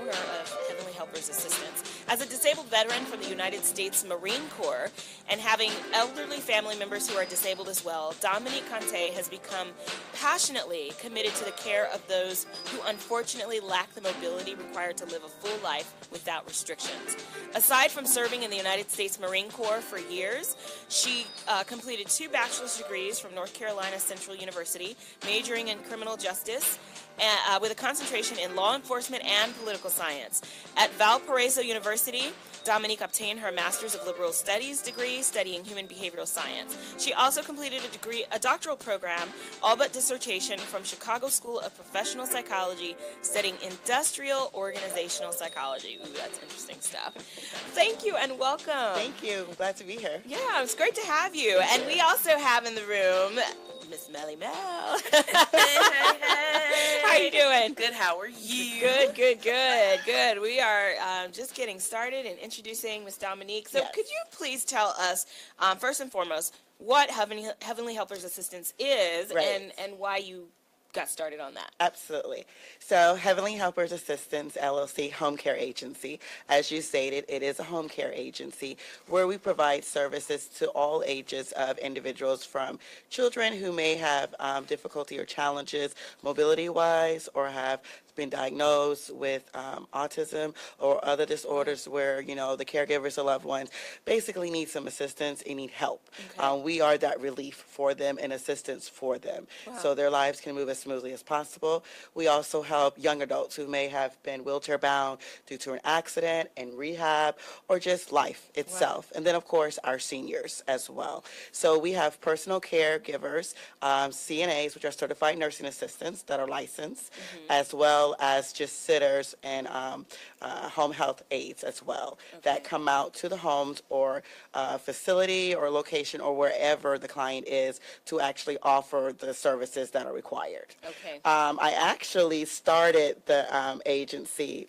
owner of Heavenly Helpers Assistance. As a disabled veteran from the United States Marine Corps and having elderly family members who are disabled as well, Dominique Conteh has become passionately committed to the care of those who unfortunately lack the mobility required to live a full life without restrictions. Aside from serving in the United States Marine Corps for years, she completed 2 bachelor's degrees from North Carolina Central University, majoring in criminal justice, with a concentration in law enforcement and political science. At Valparaiso University, Dominique obtained her Master's of Liberal Studies degree studying human behavioral science. She also completed a doctoral program, all but dissertation, from Chicago School of Professional Psychology, studying industrial organizational psychology. Ooh, that's interesting stuff. Thank you and welcome. Thank you. I'm glad to be here. Yeah, it's great to have you. And we also have in the room Miss Melly Mel. Hey. How you doing? Good. How are you? Good. We are just getting started and introducing Miss Dominique. So Yes. could you please tell us, first and foremost, what Heavenly Helpers Assistance is, Right. and why you got started on that? Absolutely. So Heavenly Helpers Assistance, LLC, home care agency. As you stated, it is a home care agency where we provide services to all ages of individuals, from children who may have difficulty or challenges mobility-wise, or have been diagnosed with autism or other disorders where, the caregivers or loved ones basically need some assistance and need help. Okay. We are that relief for them and assistance for them, Wow. so their lives can move as smoothly as possible. We also help young adults who may have been wheelchair bound due to an accident and rehab, or just life itself. And then, of course, our seniors as well. So we have personal caregivers, CNAs, which are certified nursing assistants that are licensed, as well as just sitters and home health aides as well, that come out to the homes or facility or location or wherever the client is to actually offer the services that are required. Okay. I actually started the agency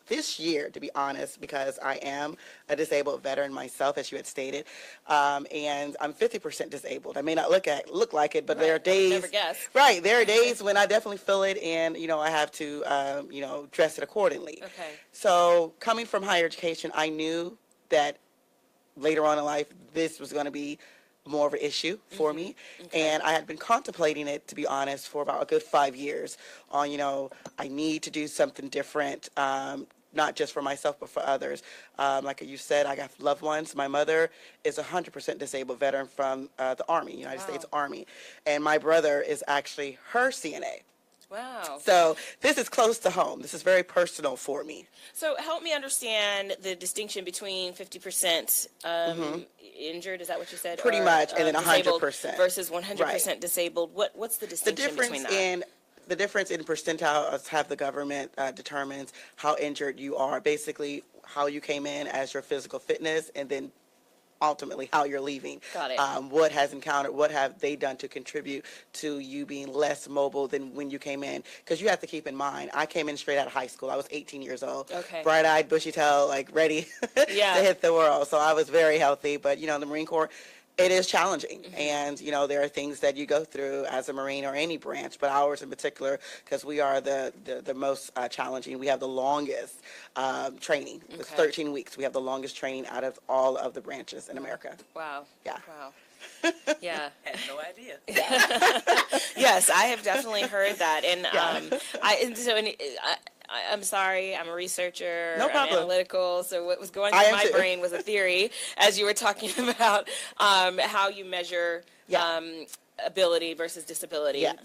this year, to be honest, because I am a disabled veteran myself, as you had stated, and I'm 50% disabled. I may not look like it, but there are Right. I would days. never guess. Right, there are days when I definitely feel it, and I have to, dress it accordingly. Okay. So coming from higher education, I knew that later on in life, this was going to be more of an issue for me. And I had been contemplating it, to be honest, for about a good 5 years on, I need to do something different, not just for myself, but for others. Like you said, I got loved ones. My mother is a 100% disabled veteran from the Army, United States Army. And my brother is actually her CNA. Wow. So this is close to home. This is very personal for me. So help me understand the distinction between 50% injured, is that what you said? Pretty Or, much, and then disabled 100%. versus 100% Right. disabled. What's the The distinction between that? difference in percentiles have the government determines how injured you are, basically how you came in as your physical fitness, and then ultimately how you're leaving. Got it. What have they done to contribute to you being less mobile than when you came in? Because you have to keep in mind, I came in straight out of high school. I was 18 years old. Okay. Bright-eyed, bushy-tailed, like ready Yeah. to hit the world. So I was very healthy, but the Marine Corps, it is challenging. And, there are things that you go through as a Marine or any branch, but ours in particular, because we are the most challenging. We have the longest training. It's Okay. 13 weeks. We have the longest training out of all of the branches in America. Wow. Yeah. Wow. Yeah. Had no idea. Yes, I have definitely heard that. And Yeah. I'm sorry, I'm a researcher. No problem. I'm analytical. So what was going I through am my too. brain was a theory as you were talking about how you measure Yeah. ability versus disability. Yes.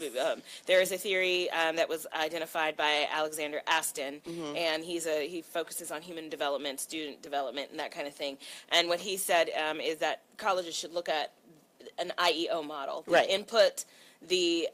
There is a theory that was identified by Alexander Aston, and he focuses on human development, student development, and that kind of thing. And what he said is that colleges should look at an IEO model, the Right. input, the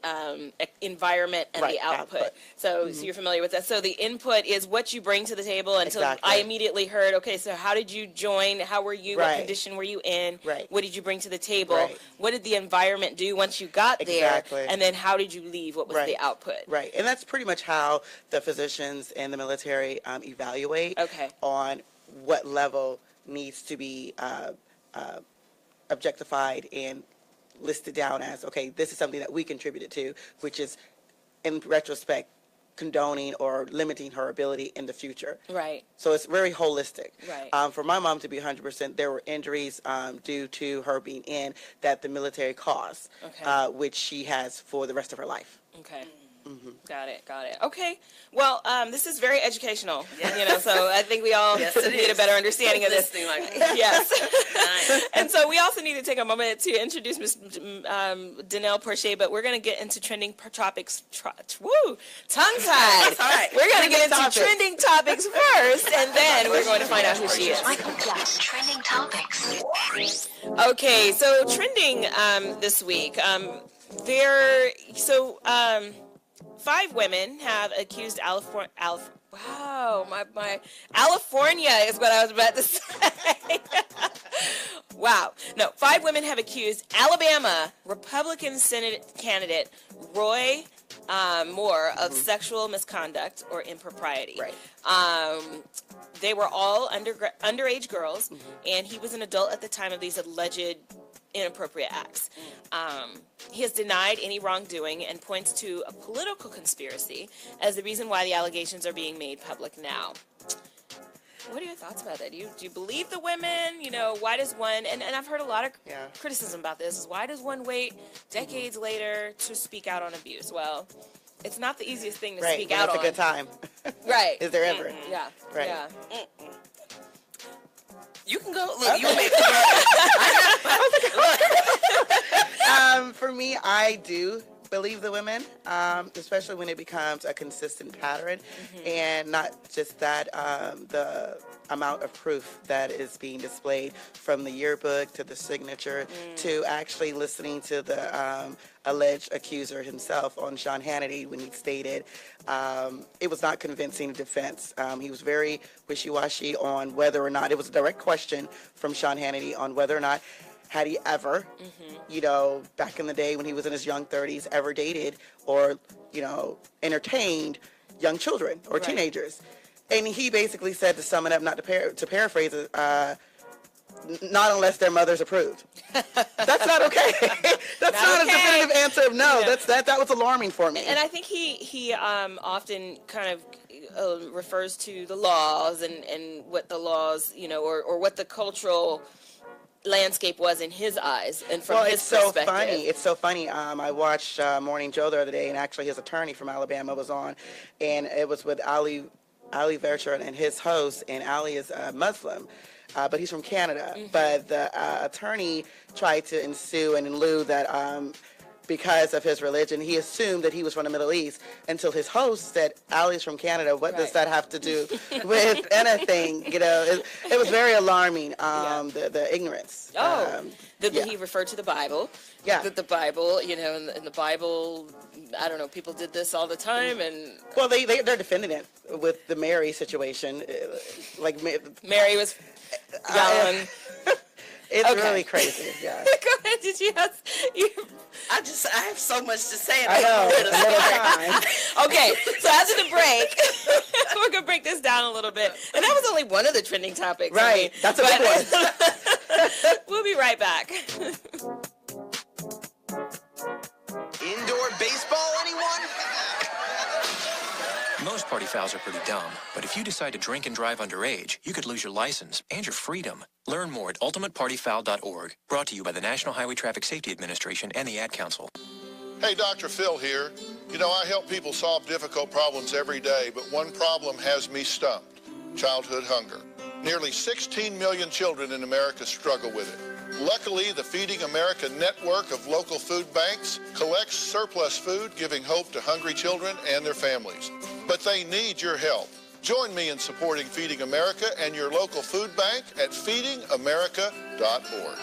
environment, and Right, the output. output. So you're familiar with that. So the input is what you bring to the table. And so Exactly. I immediately heard, okay, so how did you join? How were you? What Right. condition were you in? Right. What did you bring to the table? Right. What did the environment do once you got there? Exactly. And then how did you leave? What was Right. the output? Right, and that's pretty much how the physicians and the military evaluate Okay. on what level needs to be objectified and listed down as, okay, this is something that we contributed to, which is, in retrospect, condoning or limiting her ability in the future. Right. So it's very holistic. Right. For my mom to be 100%, there were injuries due to her being in that the military caused, Okay. which she has for the rest of her life. Okay. Got it. Okay. Well, this is very educational. So I think we all Yes, it need a is. better understanding of this. Listening like Yes. Nice. And so we also need to take a moment to introduce Ms. Danelle Porcher, but we're going to get into trending topics. Tongue-tied. All right. We're going to get into topics. trending topics first, and then we're going to find out who she is. Trending topics. Okay, so trending this week. 5 women have accused California is what I was about to say. Wow. No, 5 women have accused Alabama Republican Senate candidate Roy Moore of sexual misconduct or impropriety. Right. They were all underage girls, and he was an adult at the time of these alleged inappropriate acts. He has denied any wrongdoing and points to a political conspiracy as the reason why the allegations are being made public now. What are your thoughts about that? Do you believe the women? Why does one, and I've heard a lot of criticism about this, is why does one wait decades later to speak out on abuse? Well, it's not the easiest thing to speak out on. It's a good time. Right. Is there ever? Yeah. Right. Yeah. You can go. Look, you make For me, I do believe the women, especially when it becomes a consistent pattern, and not just that, the amount of proof that is being displayed from the yearbook to the signature to actually listening to the alleged accuser himself on Sean Hannity when he stated it was not convincing defense. He was very wishy-washy on whether or not, it was a direct question from Sean Hannity on whether or not had he ever, back in the day when he was in his young 30s, ever dated or, entertained young children or teenagers. And he basically said, to sum it up, not to paraphrase it, not unless their mothers approved. That's not okay. That's not a definitive answer of no. Yeah. That was alarming for me. And I think he often kind of refers to the laws and what the laws, or what the cultural landscape was in his eyes and from his perspective. It's so funny. I watched Morning Joe the other day, and actually his attorney from Alabama was on, and it was with Ali Vercher and his host, and Ali is Muslim, but he's from Canada. But the attorney tried to ensue and allude that because of his religion, he assumed that he was from the Middle East until his host said, Ali's from Canada. What does that have to do with anything? It was very alarming, the ignorance. He referred to the Bible. Yeah. The Bible, in the Bible, I don't know, people did this all the time. And well, they're defending it with the Mary situation. Mary was young. It's really crazy. Yeah. Go ahead. Did you have? I have so much to say. I know. Okay, so after the break, we're gonna break this down a little bit, and that was only one of the trending topics. Right. That's a big one. We'll be right back. Indoor baseball, anyone? Most party fouls are pretty dumb, but if you decide to drink and drive underage, you could lose your license and your freedom. Learn more at ultimatepartyfoul.org. Brought to you by the National Highway Traffic Safety Administration and the Ad Council. Hey, Dr. Phil here. I help people solve difficult problems every day, but one problem has me stumped: childhood hunger. Nearly 16 million children in America struggle with it. Luckily, the Feeding America network of local food banks collects surplus food, giving hope to hungry children and their families. But they need your help. Join me in supporting Feeding America and your local food bank at feedingamerica.org.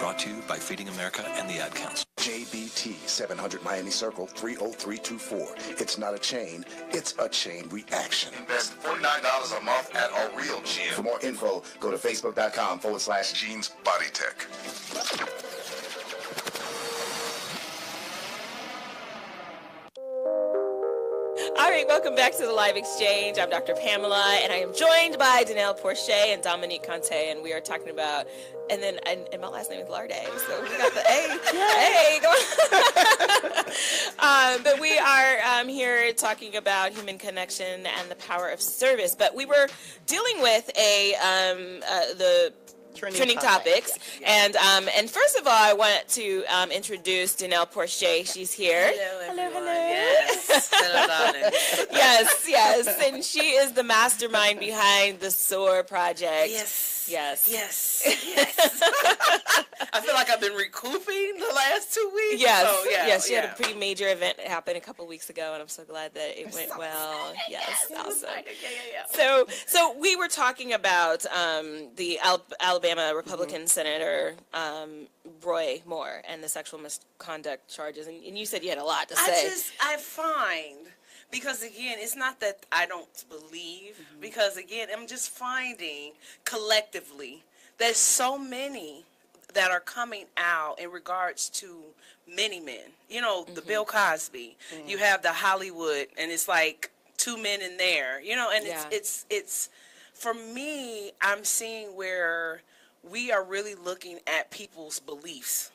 Brought to you by Feeding America and the Ad Council. JBT 700 Miami Circle 30324. It's not a chain, it's a chain reaction. Invest $49 a month at a real gym. For more info, go to facebook.com/Jeans Body Tech. All right, welcome back to the Live Exchange. I'm Dr. Pamela, and I am joined by Danelle Porcher and Dominique Conteh, and we are talking about, and my last name is Larde, so we got the A. Hey, go on. But we are here talking about human connection and the power of service. But we were dealing with the trending topics. And first of all, I want to introduce Danelle Porcher. She's here. Hello. Yes. Hello, darling. Yes. And she is the mastermind behind the SOAR project. Yes. I feel like I've been recouping the last 2 weeks. Yes. She had a pretty major event happen a couple weeks ago, and I'm so glad that it went well. Yes, awesome. Yeah. So we were talking about the Alabama Republican Senator Roy Moore and the sexual misconduct charges, and you said you had a lot to say. I find, because again, it's not that I don't believe, because again, I'm just finding collectively there's so many that are coming out in regards to many men. You know, the Bill Cosby, you have the Hollywood, and it's like 2 men in there, you know, and it's for me, I'm seeing where we are really looking at people's beliefs,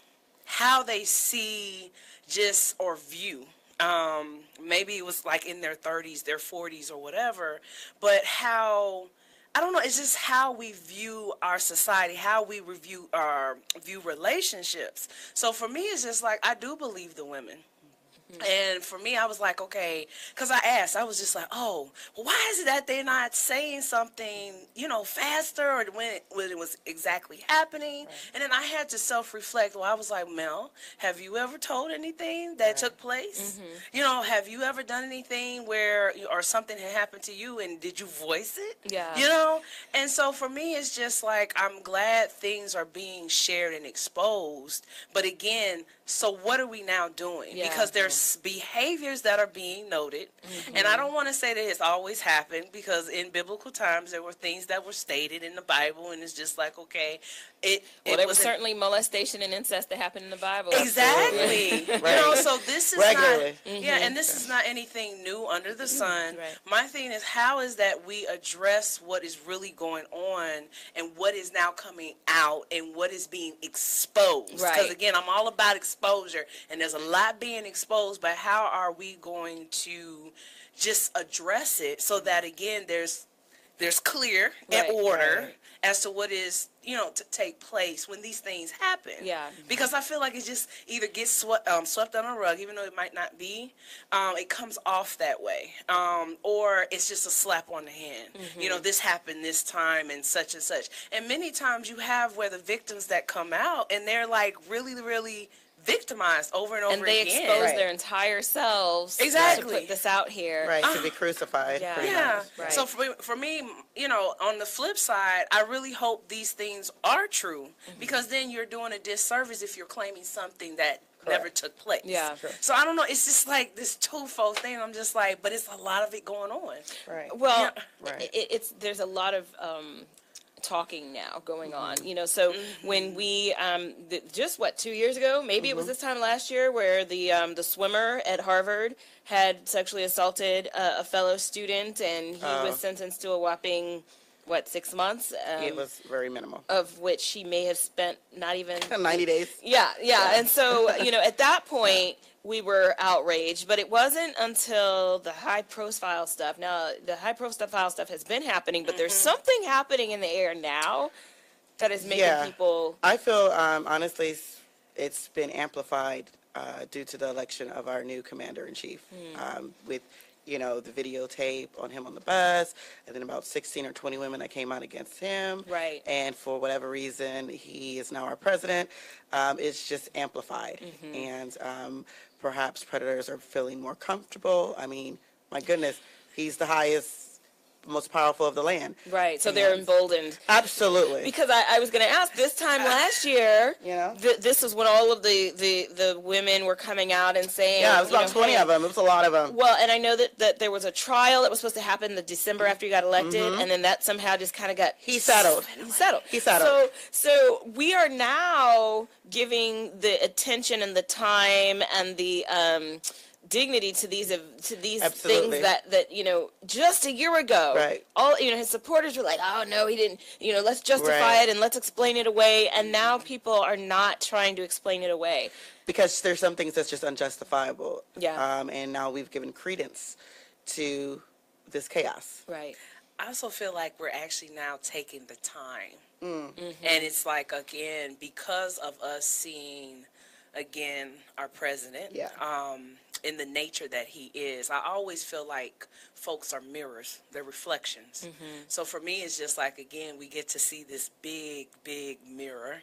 how they see or view. Maybe it was like in their 30s, their 40s, or whatever, but how, I don't know, it's just how we view our society, how we view relationships. So for me, it's just like, I do believe the women. And for me, I was like, okay, because I was just like, oh, well, why is it that they're not saying something, you know, faster, or when it was exactly happening? Right. And then I had to self-reflect. Well, I was like, Mel, have you ever told anything that took place? You know, have you ever done anything or something had happened to you, and did you voice it? Yeah. You know? And so for me, it's just like, I'm glad things are being shared and exposed. But again, so what are we now doing? Yeah. Because there's behaviors that are being noted, and I don't want to say that it's always happened, because in biblical times there were things that were stated in the Bible, and it's just like, okay, there was certainly molestation and incest that happened in the Bible. Exactly. You know, so this is regularly. Not, and this is not anything new under the sun. Right. My thing is, how is that we address what is really going on and what is now coming out and what is being exposed? Because again, I'm all about exposure, and there's a lot being exposed, but how are we going to just address it so that again there's clear and order as to what is, you know, to take place when these things happen. Yeah. Because I feel like it just either gets swept under the rug, even though it might not be. It comes off that way. Or it's just a slap on the hand. You know, this happened this time and such and such. And many times you have where the victims that come out and they're like really, really victimized over and over again. And they expose their entire selves to put this out here. Right, to be crucified. Yeah. Right. So for me, you know, on the flip side, I really hope these things are true, because then you're doing a disservice if you're claiming something that never took place. Yeah. Sure. So I don't know, it's just like this twofold thing. I'm just like, but it's a lot of it going on. Right. Well, there's a lot of talking now going on, you know, so when we just 2 years ago, maybe it was this time last year, where the swimmer at Harvard had sexually assaulted a fellow student, and he was sentenced to a whopping 6 months? It was very minimal. Of which he may have spent not even 90 days. Yeah. And so, you know, at that point, we were outraged, but it wasn't until the high-profile stuff. Now, the high-profile stuff has been happening, but there's something happening in the air now that is making people... I feel, honestly, it's been amplified due to the election of our new commander-in-chief, with, you know, the videotape on him on the bus, and then about 16 or 20 women that came out against him. Right. And for whatever reason, he is now our president. It's just amplified. And perhaps predators are feeling more comfortable. I mean, my goodness, he's the highest, most powerful of the land. Right, so they're emboldened. Absolutely. Because I was going to ask, this time last year, you know, this was when all of the women were coming out and saying... Yeah, it was about 20 of them. It was a lot of them. Well, and I know that there was a trial that was supposed to happen in December after he got elected, and then that somehow just kind of got... He settled. So we are now giving the attention and the time and the dignity to these Absolutely. things that just a year ago, Right. all his supporters were like, oh no, he didn't, let's justify Right. it and let's explain it away, and now people are not trying to explain it away. Because there's some things that's just unjustifiable. Yeah. And now we've given credence to this chaos. Right. I also feel like we're actually now taking the time. Mm-hmm. And it's like, again, because of us seeing, again, our president, Yeah. in the nature that he is, I always feel like folks are mirrors, they're reflections. Mm-hmm. So for me, it's just like, again, we get to see this big, big mirror,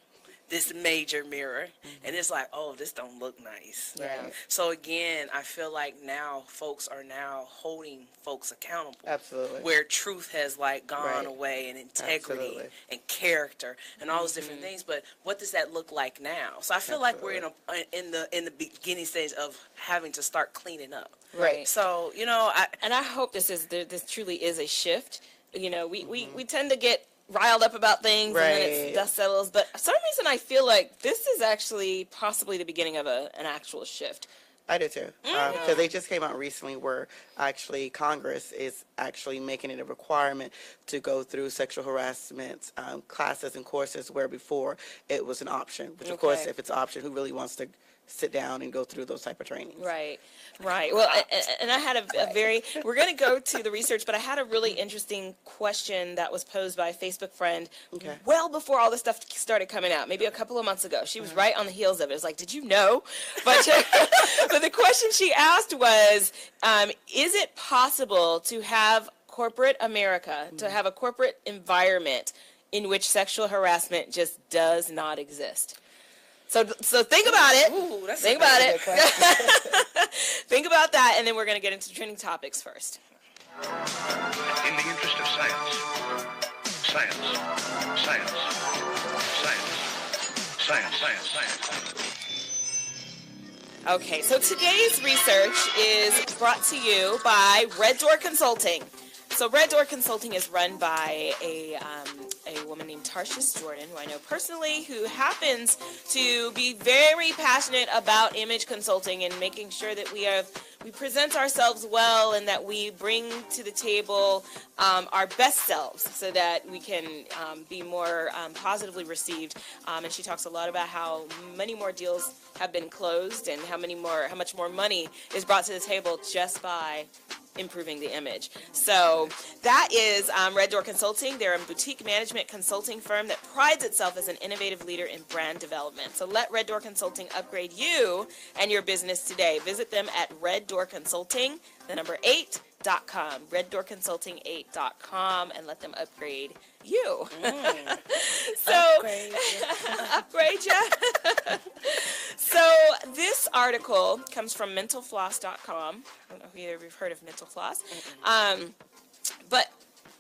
this major mirror, and it's like, oh, this don't look nice. Right. So again, I feel like now folks are now holding folks accountable. Absolutely. Where truth has like gone Right. away, and integrity Absolutely. and character and all those different things. But what does that look like now? So I feel like we're in the beginning stage of having to start cleaning up. Right. So I hope this truly is a shift. We tend to get riled up about things, and then it's Right. dust settles. But for some reason, I feel like this is actually possibly the beginning of an actual shift. I do too. Because they just came out recently where actually Congress is actually making it a requirement to go through sexual harassment classes and courses where before it was an option. Which, of course, Okay. if it's an option, who really wants to sit down and go through those type of trainings? Right. Well, and I had a very, we're going to go to the research, but I had a really interesting question that was posed by a Facebook friend Okay. well before all this stuff started coming out, maybe a couple of months ago. She was right on the heels of it. It was like, did you know? But, but the question she asked was, is it possible to have corporate America, to have a corporate environment in which sexual harassment just does not exist? So think about it. Ooh, that's Think a about very it. good question. Think about that, and then we're going to get into trending topics first. In the interest of science, science, science, science, science, science, science. Okay, so today's research is brought to you by Red Door Consulting. So Red Door Consulting is run by a woman named Tarshish Jordan, who I know personally, who happens to be very passionate about image consulting and making sure that we present ourselves well and that we bring to the table our best selves so that we can be more positively received. And she talks a lot about how many more deals have been closed and how much more money is brought to the table just by improving the image. So that is Red Door Consulting. They're a boutique management consulting firm that prides itself as an innovative leader in brand development. So let Red Door Consulting upgrade you and your business today. Visit them at reddoorconsulting, the number 8.com, reddoorconsulting8.com, and let them upgrade you. So upgrade you. So this article comes from mentalfloss.com. I don't know if either of you've heard of Mental Floss. But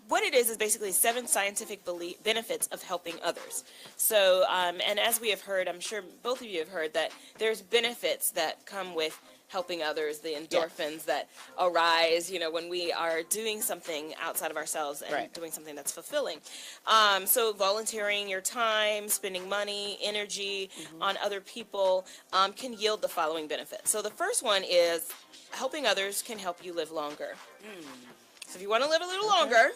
what it is basically 7 scientific benefits of helping others. So, and as we have heard, I'm sure both of you have heard that there's benefits that come with helping others, the endorphins that arise, when we are doing something outside of ourselves and doing something that's fulfilling. So volunteering your time, spending money, energy on other people can yield the following benefits. So the first one is helping others can help you live longer. So if you want to live a little longer,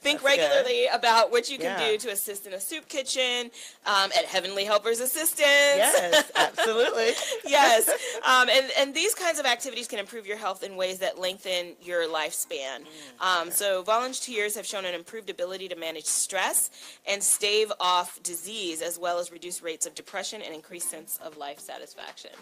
think regularly about what you can do to assist in a soup kitchen, at Heavenly Helpers Assistance. Yes, absolutely. Yes. And these kinds of activities can improve your health in ways that lengthen your lifespan. So volunteers have shown an improved ability to manage stress and stave off disease, as well as reduce rates of depression and increased sense of life satisfaction.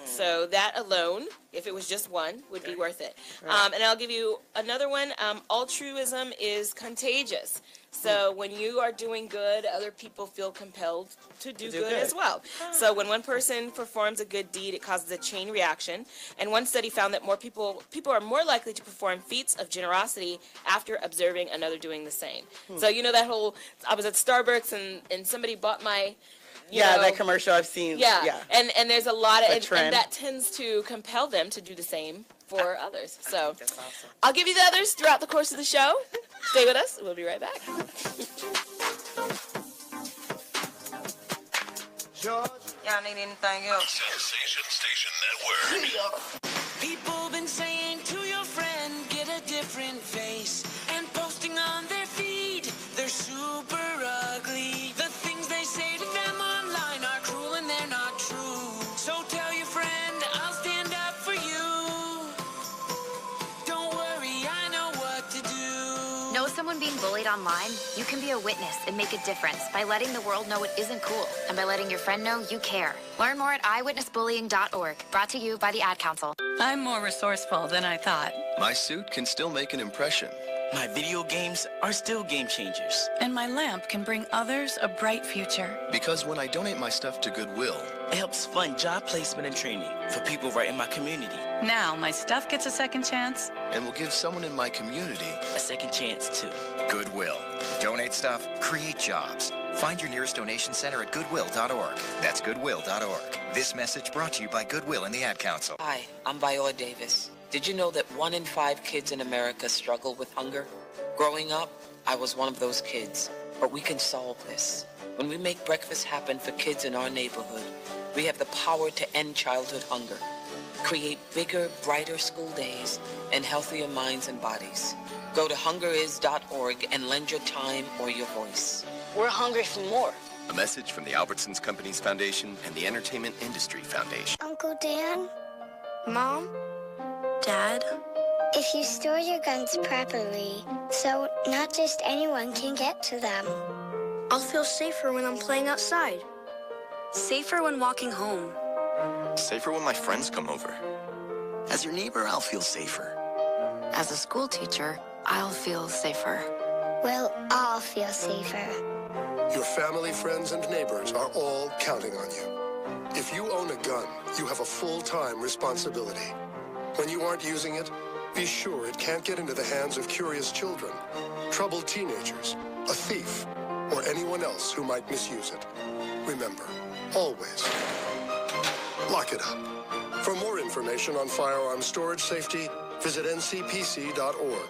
So that alone, if it was just one, would be worth it. And I'll give you another one. Altruism is contagious. So when you are doing good, other people feel compelled to do good as well. So when one person performs a good deed, it causes a chain reaction. And one study found that more people are more likely to perform feats of generosity after observing another doing the same. So that whole, I was at Starbucks and somebody bought my... that commercial I've seen. Yeah. And there's a lot of, trend. and that tends to compel them to do the same for others. So That's awesome. I'll give you the others throughout the course of the show. Stay with us. We'll be right back. Y'all need anything else? Sensation Station Network. People been saying to your friend, get a different face, and posting on their feed, they're super ugly. The things they say to them online are cruel and they're not true. So tell your friend, I'll stand up for you. Don't worry, I know what to do. Know someone being bullied online? You can be a witness and make a difference by letting the world know it isn't cool and by letting your friend know you care. Learn more at eyewitnessbullying.org. Brought to you by the Ad Council. I'm more resourceful than I thought. My suit can still make an impression. My video games are still game changers. And my lamp can bring others a bright future. Because when I donate my stuff to Goodwill, it helps fund job placement and training for people right in my community. Now my stuff gets a second chance. And will give someone in my community a second chance too. Goodwill. Donate stuff, create jobs. Find your nearest donation center at goodwill.org. That's goodwill.org. This message brought to you by Goodwill and the Ad Council. Hi, I'm Viola Davis. Did you know that 1 in 5 kids in America struggle with hunger? Growing up, I was one of those kids. But we can solve this. When we make breakfast happen for kids in our neighborhood, we have the power to end childhood hunger, create bigger, brighter school days, and healthier minds and bodies. Go to hungeris.org and lend your time or your voice. We're hungry for more. A message from the Albertsons Companies Foundation and the Entertainment Industry Foundation. Uncle Dan? Mom? Dad? If you store your guns properly, so not just anyone can get to them. I'll feel safer when I'm playing outside. Safer when walking home. Safer when my friends come over. As your neighbor, I'll feel safer. As a school teacher, I'll feel safer. We'll all feel safer. Your family, friends, and neighbors are all counting on you. If you own a gun, you have a full-time responsibility. When you aren't using it, be sure it can't get into the hands of curious children, troubled teenagers, a thief, or anyone else who might misuse it. Remember, always, lock it up. For more information on firearm storage safety, visit ncpc.org.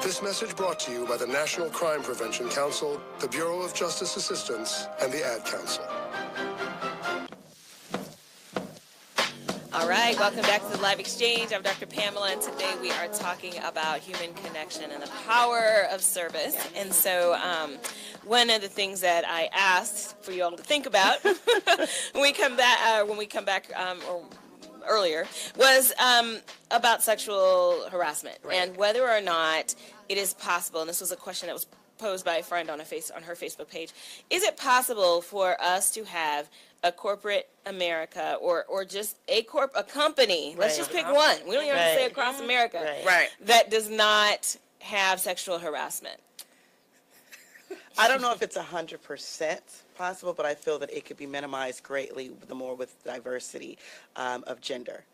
This message brought to you by the National Crime Prevention Council, the Bureau of Justice Assistance, and the Ad Council. All right, welcome back to the Live Exchange. I'm Dr. Pamela, and today we are talking about human connection and the power of service. And so one of the things that I asked for you all to think about when we come back earlier was about sexual harassment and whether or not it is possible, and this was a question that was posed by a friend on her Facebook page, is it possible for us to have a corporate America or just a company, let's just pick one, we don't even have to say across America, that does not have sexual harassment? I don't know if it's 100% possible, but I feel that it could be minimized greatly the more with diversity of gender.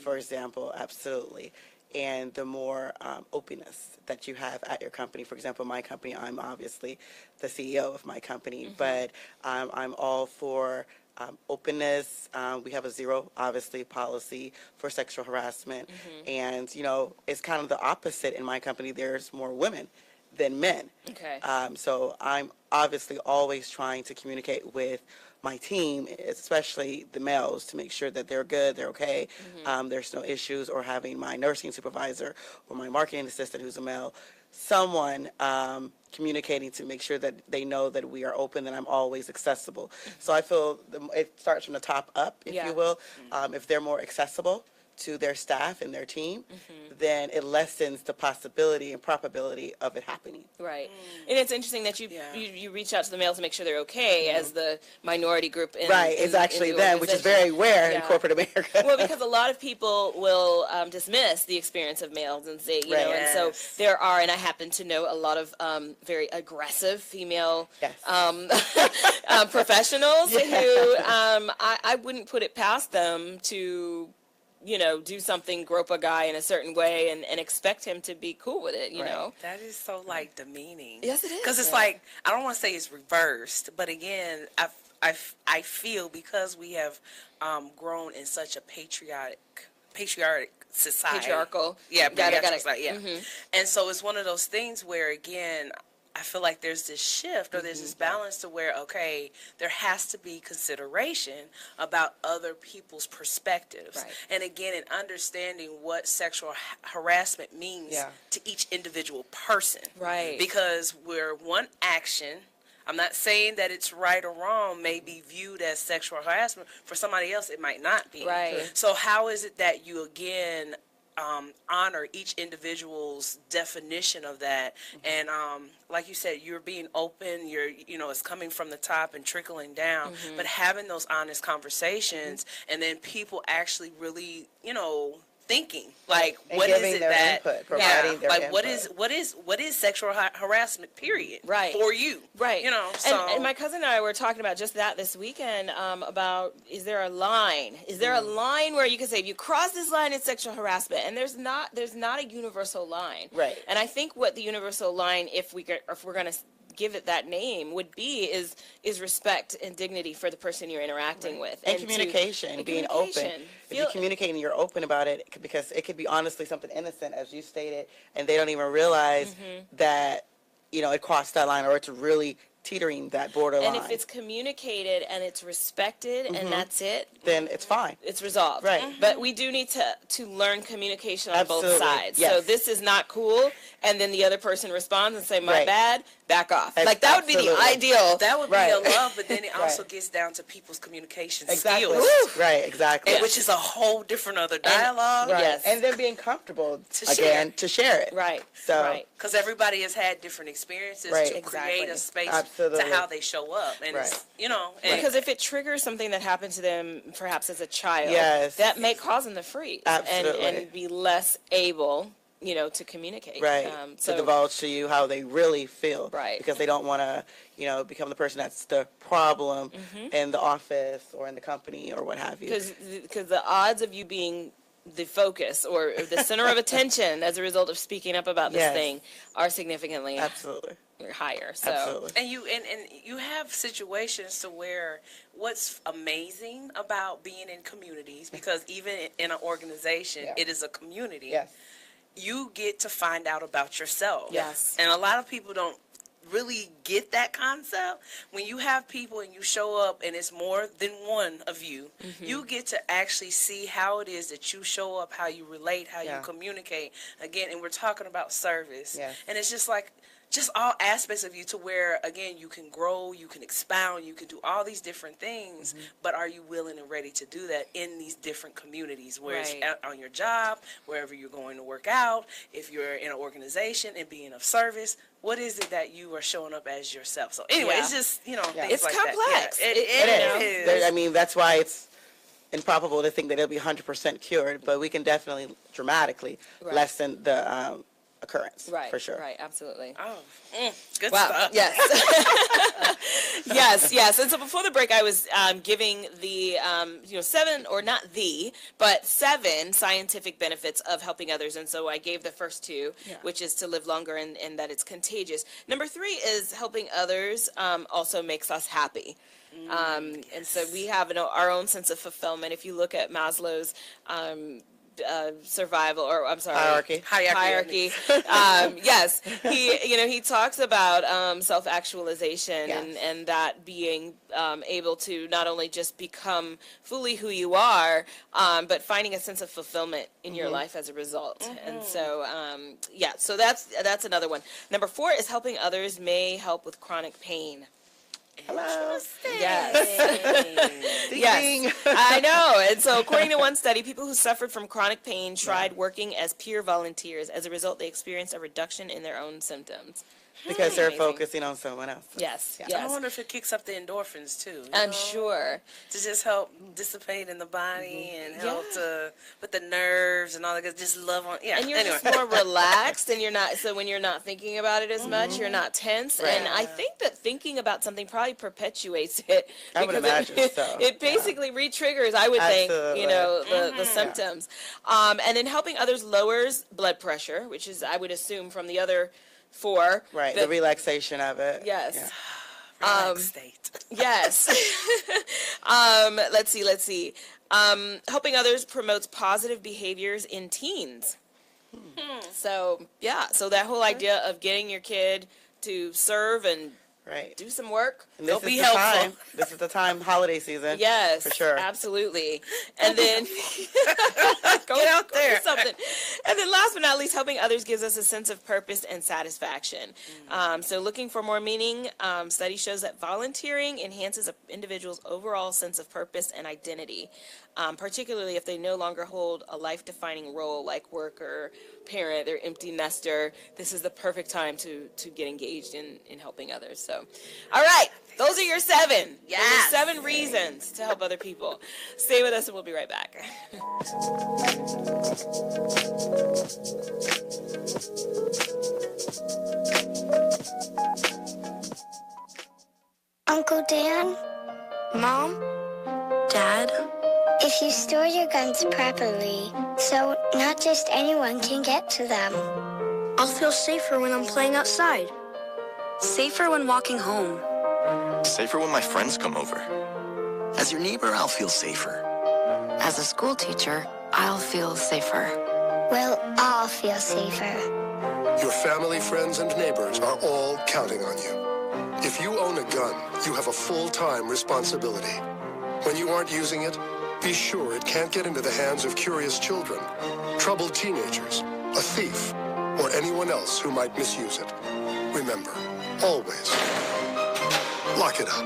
For example, absolutely. And the more openness that you have at your company. For example, my company, I'm obviously the CEO of my company, but I'm all for openness. We have a zero, obviously, policy for sexual harassment. And, you know, it's kind of the opposite in my company. There's more women than men. Okay. So I'm obviously always trying to communicate with my team, especially the males, to make sure that they're good, they're okay, there's no issues, or having my nursing supervisor or my marketing assistant who's a male, someone communicating to make sure that they know that we are open, that I'm always accessible. So I feel it starts from the top up, if you will. If they're more accessible to their staff and their team, then it lessens the possibility and probability of it happening. Right. And it's interesting that you reach out to the males to make sure they're okay as the minority group. It's actually them, which is very rare in corporate America. Well, because a lot of people will dismiss the experience of males and say, you know, and so there are, and I happen to know a lot of very aggressive female professionals who I wouldn't put it past them to, you know, do something, grope a guy in a certain way and expect him to be cool with it, you know? That is so, like, demeaning. Yes, it is. Because it's like, I don't want to say it's reversed, but again, I feel because we have grown in such a patriarchal society. Patriarchal. Yeah, patriarchal society, And so it's one of those things where, again, I feel like there's this shift or there's this balance to where, okay, there has to be consideration about other people's perspectives. Right. And again, in understanding what sexual harassment means to each individual person. Right. Because where one action, I'm not saying that it's right or wrong, may be viewed as sexual harassment. For somebody else, it might not be. Right. So how is it that you, again, honor each individual's definition of that? And like you said, you're being open, it's coming from the top and trickling down, but having those honest conversations and then people actually really, thinking like And what is giving it their that input, providing their like input. what is sexual harassment period for you, right? So and my cousin and I were talking about just that this weekend, about is there a line a line where you can say if you cross this line it's sexual harassment, and there's not a universal line, right? And I think what the universal line, if we're going to give it that name, would be is respect and dignity for the person you're interacting with, and communication, being open. If you communicate and you're open about it, because it could be honestly something innocent, as you stated, and they don't even realize that it crossed that line, or it's really teetering that borderline. And if it's communicated and it's respected and that's it, then it's fine. It's resolved. Right. But we do need to learn communication on both Absolutely. sides. Yes. So this is not cool, and then the other person responds and say, my Right. bad, back off. Like, that would be the ideal. That would be Right. a love, but then it also Right. gets down to people's communication Exactly. skills. Right, exactly. And, which is a whole different other dialogue. Right. Yes. And then being comfortable To to share it. Right. So Right. Because everybody has had different experiences Right. to create Exactly. a space Absolutely. to how they show up. And Right. it's, and Because if it triggers something that happened to them perhaps as a child, Yes. that may cause them to freeze Absolutely. and be less able, to communicate. Right. So to divulge to you how they really feel. Right. Because they don't want to, become the person that's the problem in the office or in the company or what have you. Because the odds of you being the focus or the center of attention as a result of speaking up about this Yes. thing are significantly Absolutely. higher. So Absolutely. And you have situations to where what's amazing about being in communities, because even in an organization, it is a community. Yes. You get to find out about yourself. Yes. And a lot of people don't really get that concept. When you have people and you show up and it's more than one of you, you get to actually see how it is that you show up, how you relate, how you communicate. Again, and we're talking about service. Yes. And it's just like, just all aspects of you to where, again, you can grow, you can expound, you can do all these different things, but are you willing and ready to do that in these different communities, where it's on your job, wherever you're going to work out, if you're in an organization and being of service, what is it that you are showing up as yourself? So anyway, it's just, things It's like complex. That. Yeah, It it is. That's why it's improbable to think that it'll be 100% cured, but we can definitely dramatically lessen the occurrence, for sure. Right, absolutely. Oh, good Wow. stuff. Yes. yes. And so before the break, I was giving the, 7 scientific benefits of helping others. And so I gave the first 2, which is to live longer and that it's contagious. Number 3 is helping others also makes us happy. And so we have our own sense of fulfillment. If you look at Maslow's survival, or I'm sorry, hierarchy. Yes, he talks about self-actualization and that being able to not only just become fully who you are, but finding a sense of fulfillment in your life as a result. And so, so that's another one. Number 4 is helping others may help with chronic pain. Hello. Yes. Yes. I know. And so according to one study, people who suffered from chronic pain tried working as peer volunteers. As a result, they experienced a reduction in their own symptoms. Because they're focusing on someone else. Yes. I wonder if it kicks up the endorphins too. I'm sure. To just help dissipate in the body and help with the nerves and all that. Just love on. Yeah. And you're just more relaxed, and you're not. So when you're not thinking about it as much, you're not tense. Right. And I think that thinking about something probably perpetuates it. I would imagine so. It basically re-triggers, I would think, the symptoms. And then helping others lowers blood pressure, which is, I would assume, from the other 4. Right, the relaxation of it. Yes. Relax state. Yes. Let's see. Helping others promotes positive behaviors in teens. So that whole idea of getting your kid to serve and do some work. And They'll be helpful. This is the time, holiday season. Yes, for sure. Absolutely. And then go out there. Do something. And then last but not least, helping others gives us a sense of purpose and satisfaction. So looking for more meaning, study shows that volunteering enhances an individual's overall sense of purpose and identity, particularly if they no longer hold a life-defining role like work or parent, they're empty nester. This is the perfect time to get engaged in helping others. So, all right, those are your 7. Yes. Those are 7 reasons to help other people. Stay with us and we'll be right back. Uncle Dan? Mom? Dad? If you store your guns properly, so not just anyone can get to them. I'll feel safer when I'm playing outside. Safer when walking home. Safer when my friends come over. As your neighbor, I'll feel safer. As a school teacher, I'll feel safer. We'll all feel safer. Your family, friends, and neighbors are all counting on you. If you own a gun, you have a full-time responsibility. When you aren't using it, be sure it can't get into the hands of curious children, troubled teenagers, a thief, or anyone else who might misuse it. Remember, always, lock it up.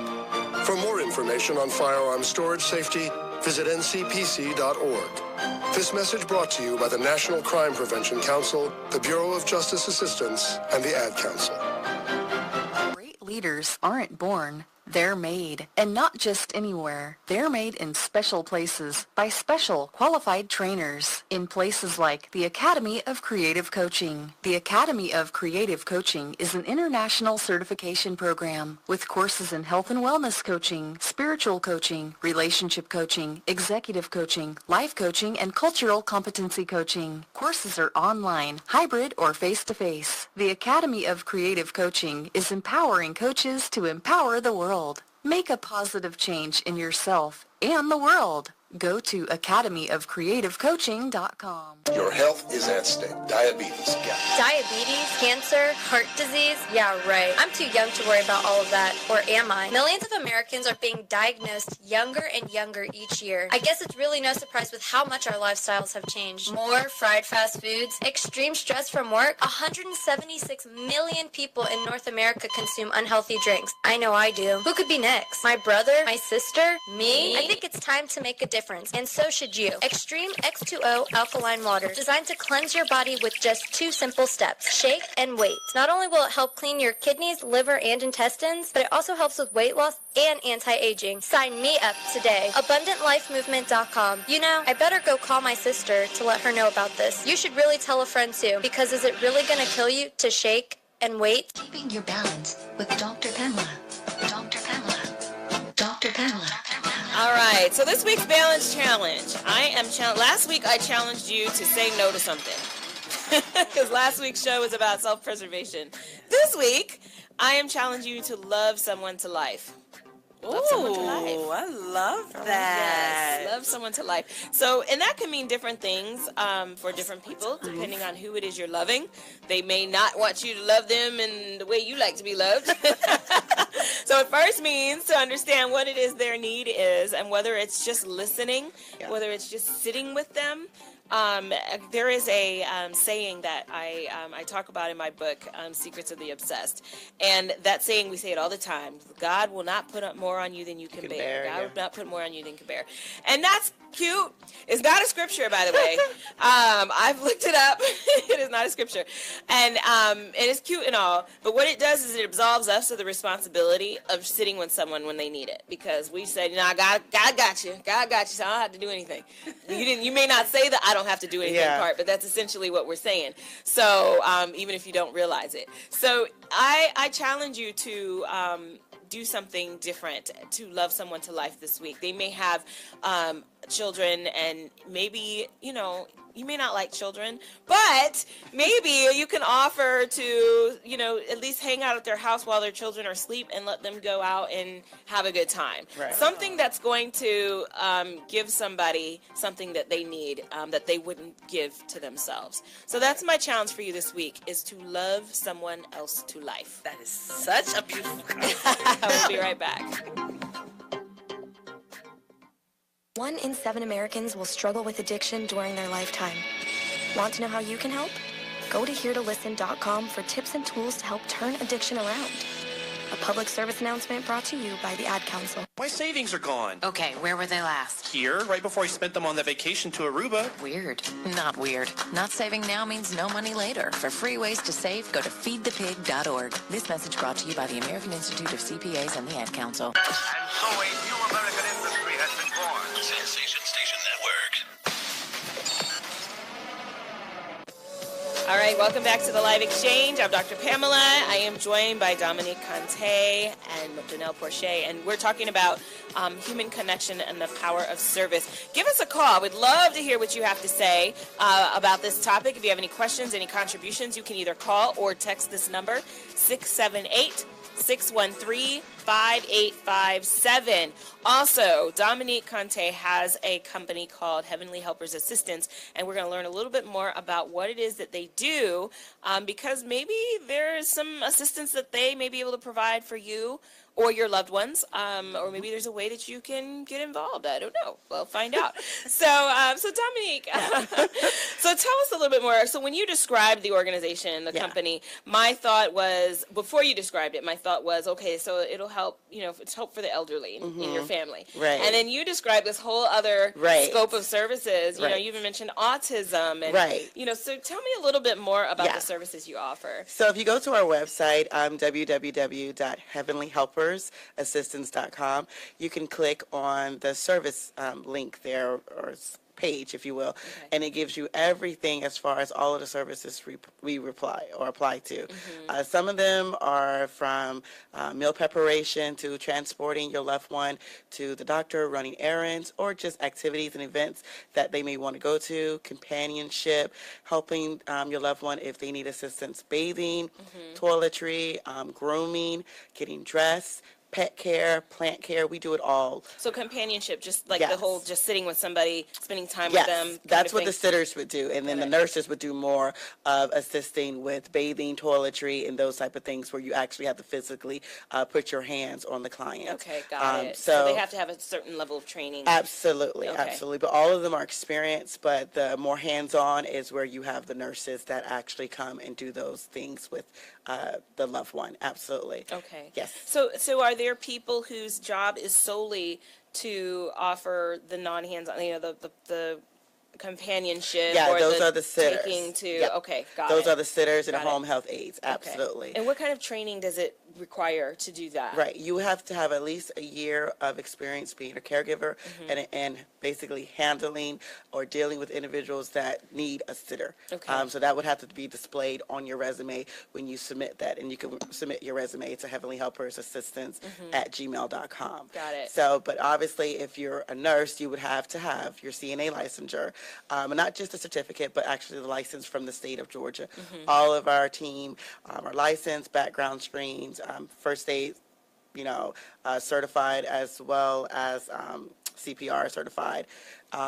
For more information on firearm storage safety, visit ncpc.org. This message brought to you by the National Crime Prevention Council, the Bureau of Justice Assistance, and the Ad Council. Great leaders aren't born. They're made, and not just anywhere. They're made in special places by special qualified trainers in places like the Academy of Creative Coaching. The Academy of Creative Coaching is an international certification program with courses in health and wellness coaching, spiritual coaching, relationship coaching, executive coaching, life coaching, and cultural competency coaching. Courses are online, hybrid, or face-to-face. The Academy of Creative Coaching is empowering coaches to empower the world. Make a positive change in yourself and the world. Go to academyofcreativecoaching.com. Your health is at stake. Diabetes. Diabetes, cancer, heart disease. Yeah, right. I'm too young to worry about all of that. Or am I? Millions of Americans are being diagnosed younger and younger each year. I guess it's really no surprise with how much our lifestyles have changed. More fried fast foods, extreme stress from work. 176 million people in North America consume unhealthy drinks. I know I do. Who could be next? My brother? My sister? Me? I think it's time to make a difference, and so should you. Extreme X2O alkaline water, designed to cleanse your body with just 2 simple steps: shake and wait. Not only will it help clean your kidneys, liver, and intestines, but it also helps with weight loss and anti-aging. Sign me up today. AbundantLifeMovement.com. You know, I better go call my sister to let her know about this. You should really tell a friend too, because is it really going to kill you to shake and wait? Keeping your balance with Dr. Pamela. Dr. Pamela. Dr. Pamela. All right, so this week's balance challenge. Last week I challenged you to say no to something because last week's show was about self-preservation. This week I am challenging you to love someone to life. Love someone to life. I love that. Yes, love someone to life. So, and that can mean different things for different people, depending on who it is you're loving. They may not want you to love them in the way you like to be loved. So it first means to understand what it is their need is, and whether it's just listening, whether it's just sitting with them. There is a saying that I talk about in my book, Secrets of the Obsessed. And that saying, we say it all the time: God will not put up more on you than you can bear. God will not put more on you than you can bear. And that's cute. It's not a scripture, by the way. I've looked it up. It is not a scripture. And it's cute and all. But what it does is it absolves us of the responsibility of sitting with someone when they need it. Because we said, God got you. God got you, so I don't have to do anything. You may not say that I don't have to do anything part, but that's essentially what we're saying. So even if you don't realize it. So I challenge you to do something different to love someone to life this week. They may have children, and maybe, you may not like children, but maybe you can offer to, at least hang out at their house while their children are asleep and let them go out and have a good time. Right. Something that's going to give somebody something that they need that they wouldn't give to themselves. So that's my challenge for you this week, is to love someone else to life. That is such a beautiful concept. I'll be right back. 1 in 7 Americans will struggle with addiction during their lifetime. Want to know how you can help? Go to heretolisten.com for tips and tools to help turn addiction around. A public service announcement brought to you by the Ad Council. My savings are gone. Okay, where were they last? Here, right before I spent them on the vacation to Aruba. Weird. Not weird. Not saving now means no money later. For free ways to save, go to feedthepig.org. This message brought to you by the American Institute of CPAs and the Ad Council. And so a new American industry has been born. Sensation Station Network. All right, welcome back to the Live Exchange. I'm Dr. Pamela. I am joined by Dominique Conteh and Danelle Porcher, and we're talking about human connection and the power of service. Give us a call. We'd love to hear what you have to say about this topic. If you have any questions, any contributions, you can either call or text this number, 678-613-5857. Also, Dominique Conteh has a company called Heavenly Helpers Assistance, and we're going to learn a little bit more about what it is that they do, because maybe there's some assistance that they may be able to provide for you or your loved ones, or maybe there's a way that you can get involved. I don't know. We'll find out. So Dominique, so tell us a little bit more. So when you described the organization, the company, my thought was, before you described it, my thought was, okay, so it'll help, it's hope for the elderly in your family. Right. And then you described this whole other scope of services. You know, you even mentioned autism. And, so tell me a little bit more about the services you offer. So if you go to our website, www.heavenlyhelpersassistance.com, you can click on the service link there, or page, if you will, and it gives you everything as far as all of the services we apply to. Some of them are from meal preparation to transporting your loved one to the doctor, running errands, or just activities and events that they may want to go to, companionship, helping your loved one if they need assistance bathing, toiletry, grooming, getting dressed, pet care, plant care, we do it all. So companionship, just like the whole, just sitting with somebody, spending time with them. That's what the sitters would do. And then the nurses would do more of assisting with bathing, toiletry, and those type of things where you actually have to physically put your hands on the client. Okay, got it. So they have to have a certain level of training. Absolutely, absolutely. But all of them are experienced, but the more hands-on is where you have the nurses that actually come and do those things with the loved one. Absolutely. Okay. Yes. So are there people whose job is solely to offer the non-hands-on, the companionship? Yeah, or those are the sitters. Taking to, Yep. got those it. are the sitters and Got home it. health aides. Absolutely. Okay. And what kind of training does it require to do that? Right. You have to have at least a year of experience being a caregiver and basically handling or dealing with individuals that need a sitter. Okay. So that would have to be displayed on your resume when you submit that. And you can submit your resume to Heavenly Helpers Assistance at gmail.com. Got it. So, but obviously if you're a nurse, you would have to have your CNA licensure, and not just a certificate, but actually the license from the state of Georgia. All of our team are licensed, background screens, first aid, certified, as well as CPR certified.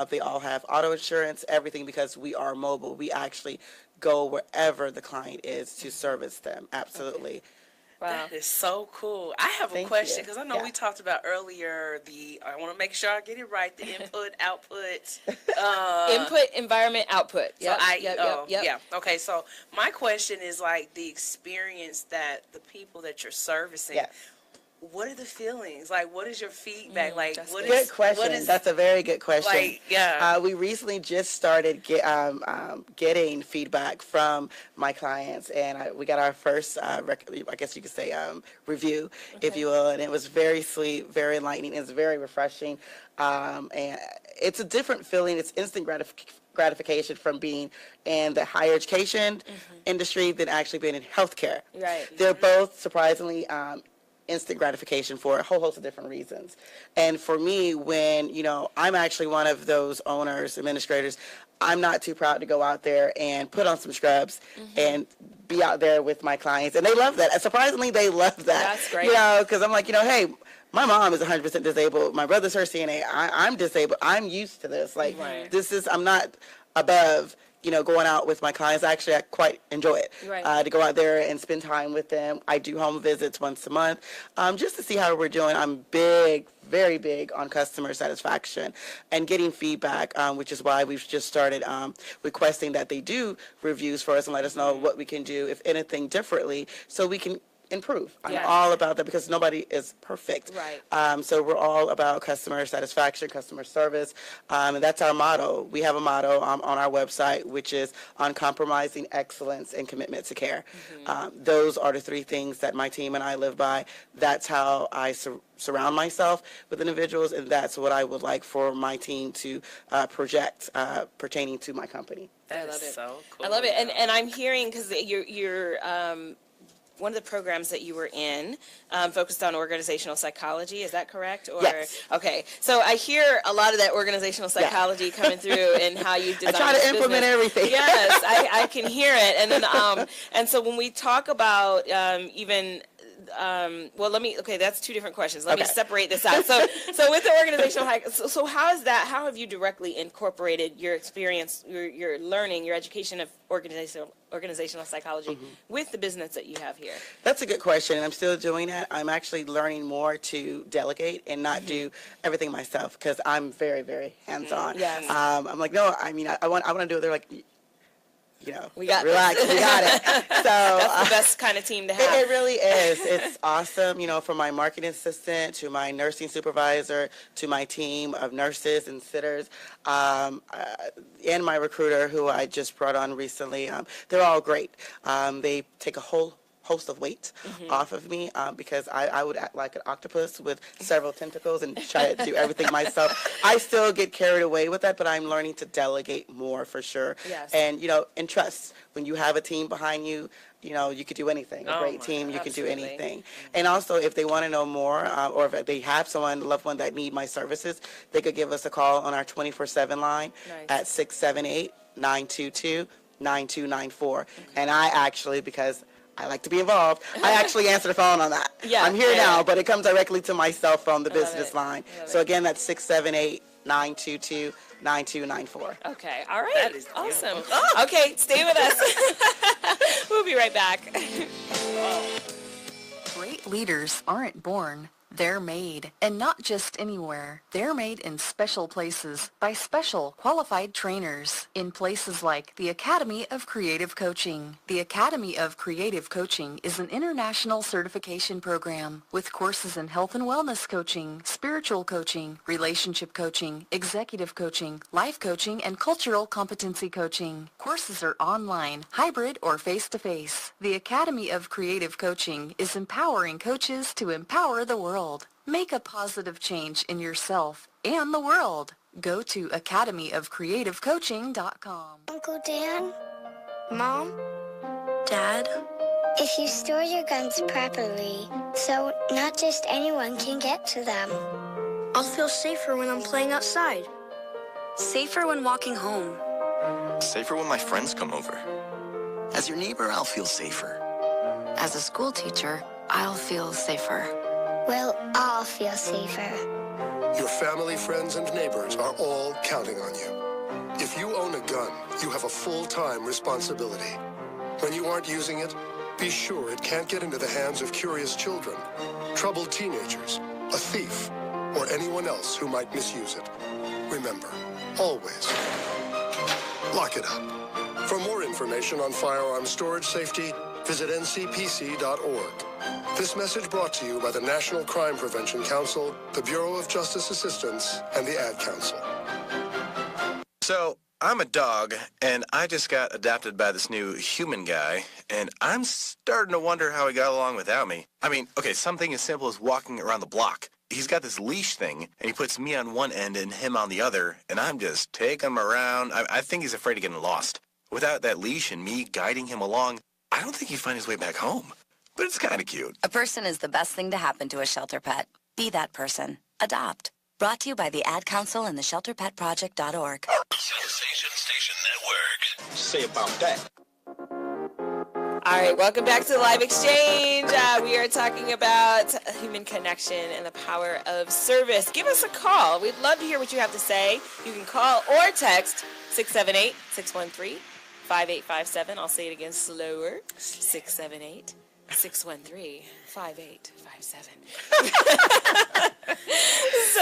They all have auto insurance, everything, because we are mobile. We actually go wherever the client is to service them. Absolutely. Wow. That is so cool. I have a question, because I know we talked about earlier I want to make sure I get it right, the input, output. Input, environment, output. Yep. Yeah. Okay, so my question is like the experience that the people that you're servicing, what are the feelings? Like, what is your feedback? Like, what is... Good question. That's a very good question. Like, we recently just started getting feedback from my clients, and we got our first, I guess you could say, review, if you will, and it was very sweet, very enlightening. It's very refreshing, and it's a different feeling. It's instant gratification from being in the higher education industry than actually being in healthcare. Right. They're both surprisingly instant gratification for a whole host of different reasons. And for me, when, I'm actually one of those owners, administrators, I'm not too proud to go out there and put on some scrubs and be out there with my clients. And they love that. And surprisingly, they love that. That's great. Because I'm like, hey, my mom is 100% disabled. My brother's her CNA. I'm disabled. I'm used to this. Like, I'm not above, going out with my clients. Actually, I quite enjoy it. To go out there and spend time with them. I do home visits once a month just to see how we're doing. I'm very big on customer satisfaction and getting feedback, which is why we've just started requesting that they do reviews for us and let us know what we can do, if anything, differently, so we can improve. I'm all about that because nobody is perfect. So we're all about customer satisfaction, customer service, and that's our motto. We have a motto on our website, which is uncompromising excellence and commitment to care. Those are the three things that my team and I live by. That's how I surround myself with individuals, and that's what I would like for my team to project pertaining to my company. I love it. So cool. I love it. And I'm hearing, because you're one of the programs that you were in focused on organizational psychology. Is that correct? Or, yes. Okay. So I hear a lot of that organizational psychology coming through and how you design. I try to implement everything. Yes, I can hear it. And then and so when we talk about that's two different questions. Let me separate this out. So with the organizational so how have you directly incorporated your experience, your learning, your education of organizational psychology with the business that you have here? That's a good question, and I'm still doing that. I'm actually learning more to delegate and not do everything myself, because I'm very, very hands-on. Yes. I'm like, no, I mean, I want to do it. They're like, we got relax, we got it. So that's the best kind of team to have. It really is. It's awesome, from my marketing assistant to my nursing supervisor to my team of nurses and sitters, and my recruiter, who I just brought on recently. They're all great. They take a whole host of weight off of me because I would act like an octopus with several tentacles and try to do everything myself. I still get carried away with that, but I'm learning to delegate more for sure. Yes. And, and trust. When you have a team behind you, you could do anything. A great team, you can do anything. And also, if they want to know more, or if they have a loved one that need my services, they could give us a call on our 24/7 line at 678-922-9294. And I actually, because I like to be involved, I actually answer the phone on that. I'm here now, but it comes directly to my cell phone, the business line. So again, that's 678-922-9294. Okay, all right. That is awesome. Okay, stay with us. We'll be right back. Great leaders aren't born. They're made, and not just anywhere. They're made in special places by special qualified trainers in places like the Academy of Creative Coaching. The Academy of Creative Coaching is an international certification program with courses in health and wellness coaching, spiritual coaching, relationship coaching, executive coaching, life coaching, and cultural competency coaching. Courses are online, hybrid, or face-to-face. The Academy of Creative Coaching is empowering coaches to empower the world. Make a positive change in yourself and the world. Go to academyofcreativecoaching.com. Uncle Dan? Mom? Dad? If you store your guns properly, so not just anyone can get to them. I'll feel safer when I'm playing outside. Safer when walking home. Safer when my friends come over. As your neighbor, I'll feel safer. As a school teacher, I'll feel safer. We'll all feel safer. Your family, friends, and neighbors are all counting on you. If you own a gun, you have a full-time responsibility. When you aren't using it, be sure it can't get into the hands of curious children, troubled teenagers, a thief, or anyone else who might misuse it. Remember, always, lock it up. For more information on firearm storage safety, visit ncpc.org. This message brought to you by the National Crime Prevention Council, the Bureau of Justice Assistance, and the Ad Council. So, I'm a dog, and I just got adopted by this new human guy, and I'm starting to wonder how he got along without me. I mean, okay, something as simple as walking around the block. He's got this leash thing, and he puts me on one end and him on the other, and I'm just taking him around. I think he's afraid of getting lost. Without that leash and me guiding him along, I don't think he'd find his way back home. but it's kind of cute. A person is the best thing to happen to a shelter pet. Be that person. Adopt. Brought to you by the Ad Council and the ShelterPetProject.org. Sensation Station Network. Say about that. All right, welcome back to the Live Exchange. We are talking about human connection and the power of service. Give us a call. We'd love to hear what you have to say. You can call or text 678-613-5857. I'll say it again slower. 678-613-5857. So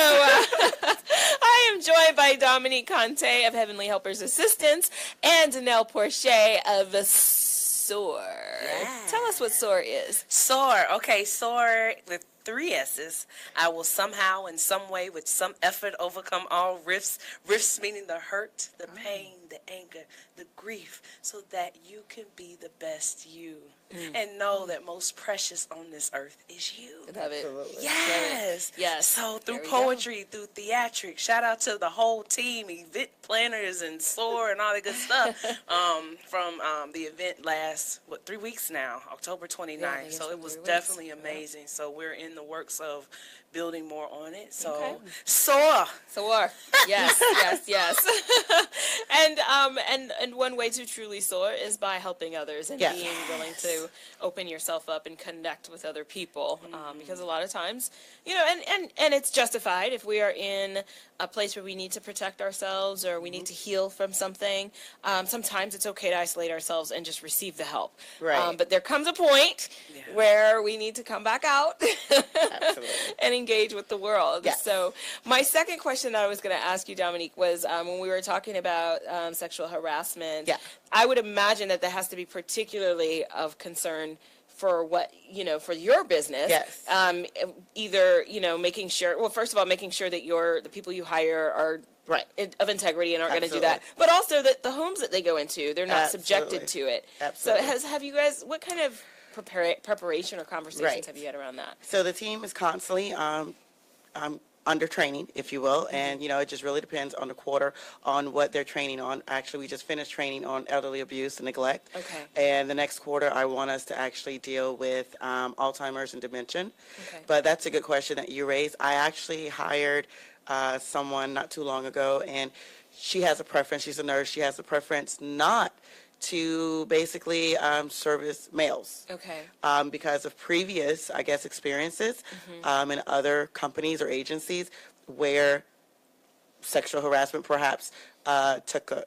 I am joined by Dominique Conteh of Heavenly Helpers Assistance and Danelle Porcher of SOAR. Yeah. Tell us what SOAR is. SOAR. Okay, SOAR with 3 S's. I will somehow, in some way, with some effort, overcome all rifts. Rifts meaning the hurt, the pain, the anger, the grief, so that you can be the best you. And know that most precious on this earth is you. Love it. Yes. Yes. So through poetry, through theatrics, shout out to the whole team, event planners and SOAR and all that good stuff from the event last, 3 weeks now, October 29th. So it was definitely amazing. So we're in the works of building more on it. So SOAR. Yes, yes. And one way to truly soar is by helping others and being willing to open yourself up and connect with other people. Because a lot of times, and it's justified if we are in a place where we need to protect ourselves or we need to heal from something. Sometimes it's okay to isolate ourselves and just receive the help. Right. But there comes a point where we need to come back out and engage with the world. Yes. So my second question that I was going to ask you, Dominique, was when we were talking about sexual harassment, I would imagine that has to be particularly of concern for for your business. Yes. Either, making sure, well, first of all, making sure that the people you hire are of integrity and aren't going to do that, but also that the homes that they go into, they're not subjected to it. Absolutely. So have you guys, what kind of preparation or conversations have you had around that? So the team is constantly under training, if you will, and it just really depends on the quarter on what they're training on. Actually, we just finished training on elderly abuse and neglect. Okay. And the next quarter, I want us to actually deal with Alzheimer's and dementia. Okay. But that's a good question that you raised. I actually hired someone not too long ago, and she has a preference. She's a nurse. She has a preference not to basically service males. Okay. Because of previous, experiences in other companies or agencies where sexual harassment perhaps took an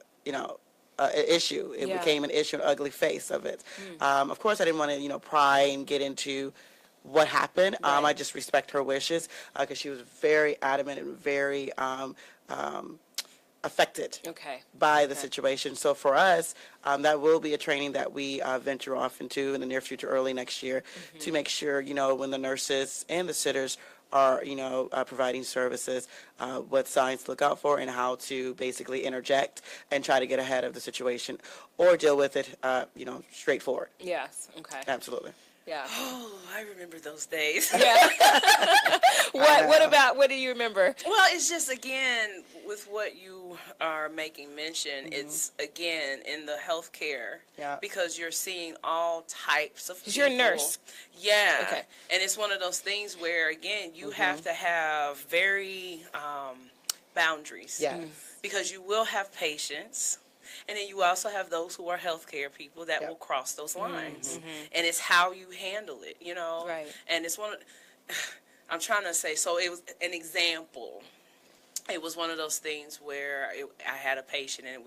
issue. It became an issue, an ugly face of it. Of course, I didn't want to, pry and get into what happened. I just respect her wishes because she was very adamant and very affected by the situation. So for us, that will be a training that we venture off into in the near future, early next year, to make sure, when the nurses and the sitters are, providing services, what signs to look out for and how to basically interject and try to get ahead of the situation or deal with it, straightforward. Yes. Okay. Absolutely. Yeah. Oh, I remember those days. Yeah. What do you remember? Well, it's just, again, with what you are making mention, it's, again, in the healthcare, because you're seeing all types of people. You're a nurse. Yeah. Okay. And it's one of those things where, again, you have to have very boundaries. Yeah. Because you will have patients. And then you also have those who are healthcare people that will cross those lines. And it's how you handle it, Right. And it's I'm trying to say, so it was an example. It was one of those things where I had a patient and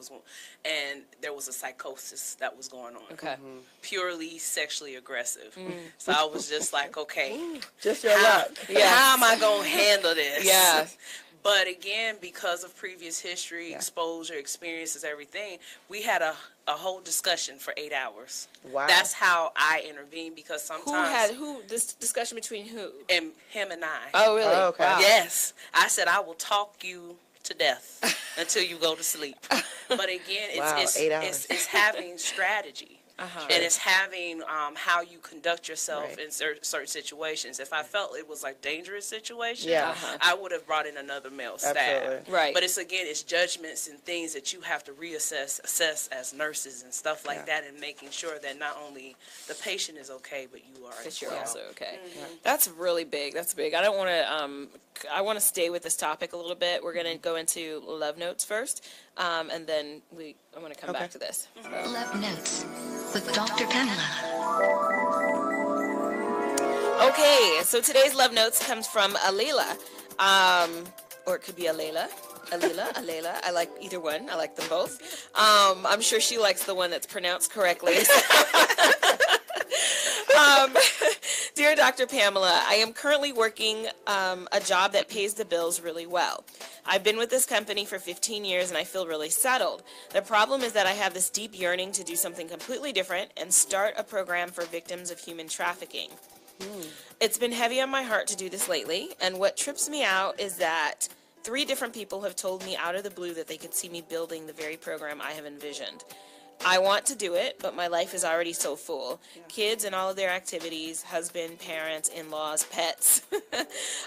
there was a psychosis that was going on. Okay. Purely sexually aggressive. So I was just like, okay. Just your luck. How am I going to handle this? Yeah. But again, because of previous history, exposure, experiences, everything, we had a whole discussion for 8 hours. Wow. That's how I intervened, because sometimes... This discussion between who? And him and I. Oh, really? Oh, okay. Wow. Yes. I said, I will talk you to death until you go to sleep. But again, it's having strategy. and it's having how you conduct yourself in certain situations. If I felt it was like dangerous situation, I would have brought in another male staff. Absolutely. Right. But it's judgments and things that you have to assess as nurses and stuff like that, and making sure that not only the patient is okay, but you are That as you're well. also okay. That's really big. That's big. I don't want to. I want to stay with this topic a little bit. We're going to go into love notes first, and then I'm going to come back to this. Love Notes with Dr. Pamela. Okay, so today's love notes comes from Alila, or it could be Alayla. Alayla. I like either one. I like them both. I'm sure she likes the one that's pronounced correctly. Dear Dr. Pamela, I am currently working a job that pays the bills really well. I've been with this company for 15 years and I feel really settled. The problem is that I have this deep yearning to do something completely different and start a program for victims of human trafficking. It's been heavy on my heart to do this lately, and what trips me out is that 3 different people have told me out of the blue that they could see me building the very program I have envisioned. I want to do it, but my life is already so full. Kids and all of their activities, husband, parents, in-laws, pets.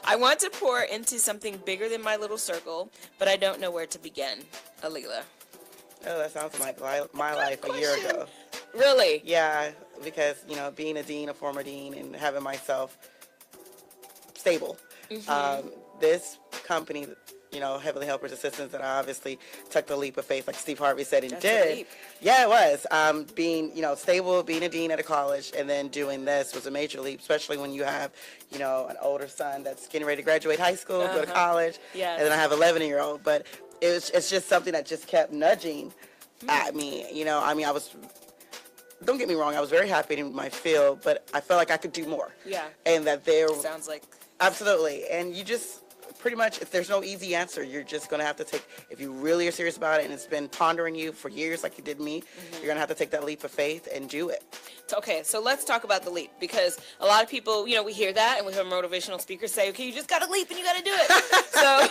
I want to pour into something bigger than my little circle, but I don't know where to begin. Alila. Oh, that sounds like my life a year ago. Really? Yeah, because, being a dean, a former dean, and having myself stable. This company, Heavenly Helpers Assistance, that I obviously took the leap of faith, like Steve Harvey said, and That's did. a leap. Yeah, it was. Being, stable, being a dean at a college, and then doing this was a major leap, especially when you have, an older son that's getting ready to graduate high school, go to college, Yes. and then I have an 11-year-old. But it's just something that just kept nudging at me. I was, don't get me wrong, I was very happy in my field, but I felt like I could do more. Yeah. And that Sounds like... Absolutely. And you just... Pretty much, if there's no easy answer, you're just going to have to take, if you really are serious about it and it's been pondering you for years like you did me, you're going to have to take that leap of faith and do it. Okay, so let's talk about the leap, because a lot of people, we hear that and we hear motivational speakers say, okay, you just got to leap and you got to do it. So,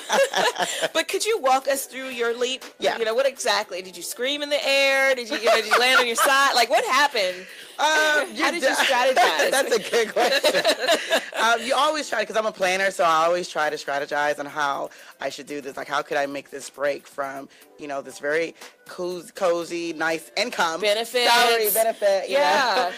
but could you walk us through your leap? Yeah. What exactly? Did you scream in the air? Did you land on your side? Like, what happened? How did you strategize? That's a good question. You always try, because I'm a planner, so I always try to strategize on how I should do this. Like, how could I make this break from, this very cozy, nice income. Salary benefit. Yeah.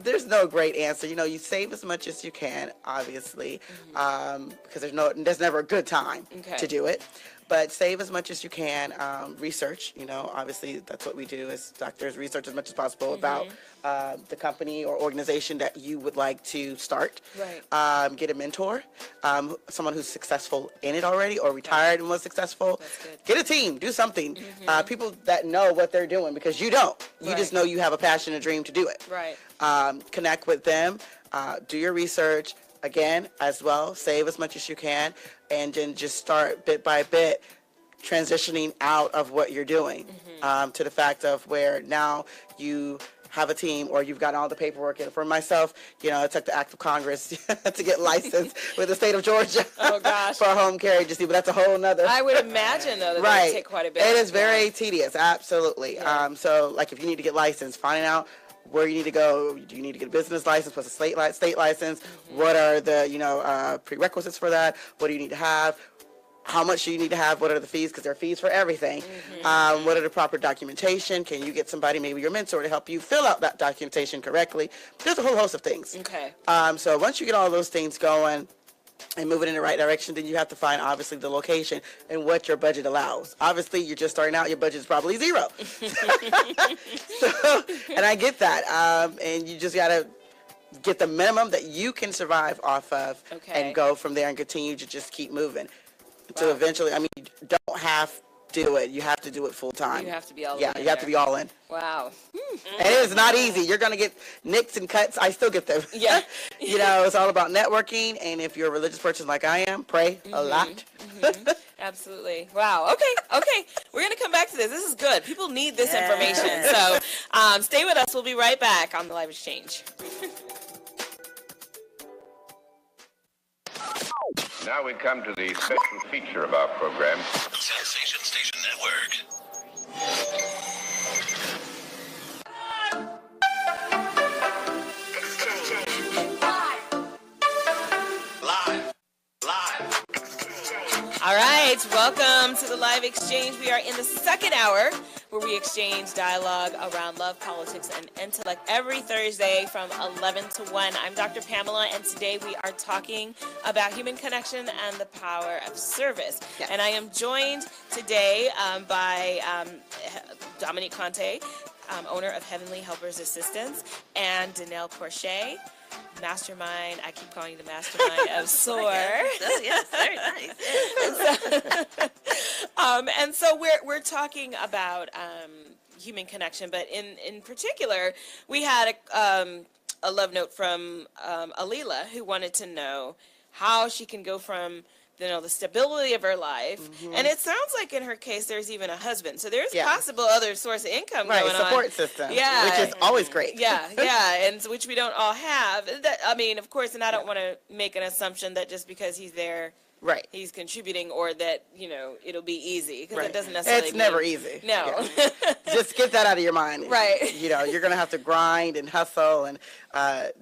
There's no great answer. You save as much as you can, obviously, because there's never a good time to do it. But save as much as you can. Research, obviously that's what we do as doctors, research as much as possible about the company or organization that you would like to start. Right. Get a mentor, someone who's successful in it already or retired and was successful. That's good. Get a team, do something. People that know what they're doing, because you don't. You just know you have a passion and dream to do it. Right. Connect with them, do your research. Again, as well, save as much as you can, and then just start bit by bit transitioning out of what you're doing to the fact of where now you have a team or you've got all the paperwork. And for myself, I took the act of Congress to get licensed with the state of Georgia for home care agency, but that's a whole nother. I would imagine, though, that that would take quite a bit. It is very tedious, absolutely. Yeah. So, like, if you need to get licensed, finding out where you need to go. Do you need to get a business license? What's a state license? What are the prerequisites for that? What do you need to have? How much do you need to have? What are the fees? Because there are fees for everything. What are the proper documentation? Can you get somebody, maybe your mentor, to help you fill out that documentation correctly? There's a whole host of things. Okay. So once you get all those things going and move it in the right direction, then you have to find, obviously, the location and what your budget allows. Obviously, you're just starting out. Your budget is probably zero. And I get that. And you just got to get the minimum that you can survive off of and go from there and continue to just keep moving. So eventually, you don't have to do it. You have to do it full time. You have to be all in. Yeah, you have to be all in. Wow. And it is not easy. You're going to get nicks and cuts. I still get them. Yeah. It's all about networking. And if you're a religious person like I am, pray a lot. Absolutely. Wow. Okay. We're going to come back to this. This is good. People need this information. So stay with us. We'll be right back on the Live Exchange. Now we come to the special feature of our program. Sensation Station Network. right, welcome to the live exchange. We are in the second hour where we exchange dialogue around love, politics, and intellect every Thursday from 11 to 1. I'm Dr. Pamela, and today we are talking about human connection and the power of service. Yes. And I am joined today by Dominique Conteh, owner of Heavenly Helpers Assistance, and Danelle Porcher, mastermind. I keep calling you the mastermind of SOAR. Yes, very nice. And so we're talking about human connection, but in particular, we had a love note from Alila, who wanted to know how she can go from the stability of her life, and it sounds like in her case there's even a husband, so there's possible other source of income going on. Support system, which is always great. And which we don't all have. That, I mean, of course, and I don't want to make an assumption that just because he's there, he's contributing, or that it'll be easy, because it doesn't necessarily. It's never easy. No, just get that out of your mind. Right. You're gonna have to grind and hustle and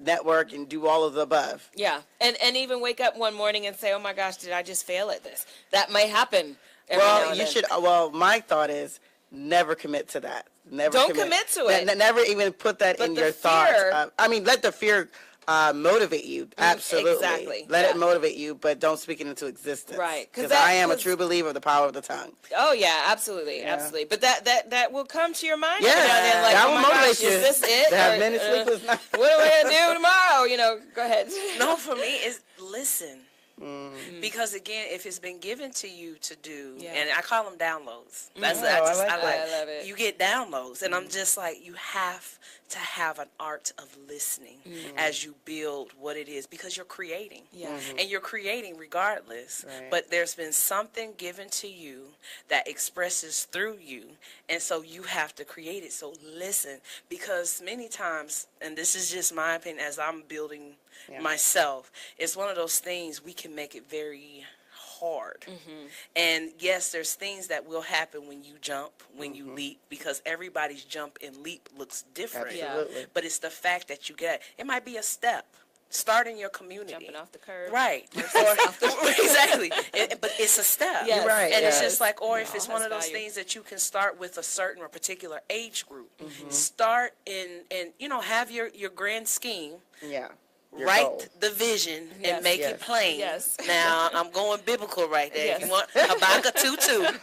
network and do all of the above. Yeah, and even wake up one morning and say, "Oh my gosh, did I just fail at this?" That may happen. Well, you should. Well, my thought is never commit to that. Don't commit to it. Never even put that in your thoughts. Let the fear motivate you. Absolutely. Exactly. Let it motivate you, but don't speak it into existence. Right. Because I am a true believer of the power of the tongue. Oh yeah, absolutely, absolutely. But that will come to your mind. Yeah, like, that will motivate you. Is this it? To have many sleepless nights. What am I gonna do tomorrow? Go ahead. No, for me, it's listen. Because again, if it's been given to you to do, and I call them downloads. That's I love it. You get downloads, and I'm just like, you have to have an art of listening as you build what it is, because you're creating, and you're creating regardless. But there's been something given to you that expresses through you, and so you have to create it. So listen, because many times, and this is just my opinion as I'm building myself, it's one of those things we can make it very hard. And yes, there's things that will happen when you jump, when you leap, because everybody's jump and leap looks different. Absolutely. But it's the fact that you get it might be a step. Start in your community. Jumping off the curb. Right. Exactly. But it's a step. Yes. You're right. And it's just like, or if it's one of those things that you can start with a certain or particular age group. Start in have your grand scheme. Yeah. Write the vision and make it plain. Yes. Now, I'm going biblical right there. If you want Habakkuk 2:2.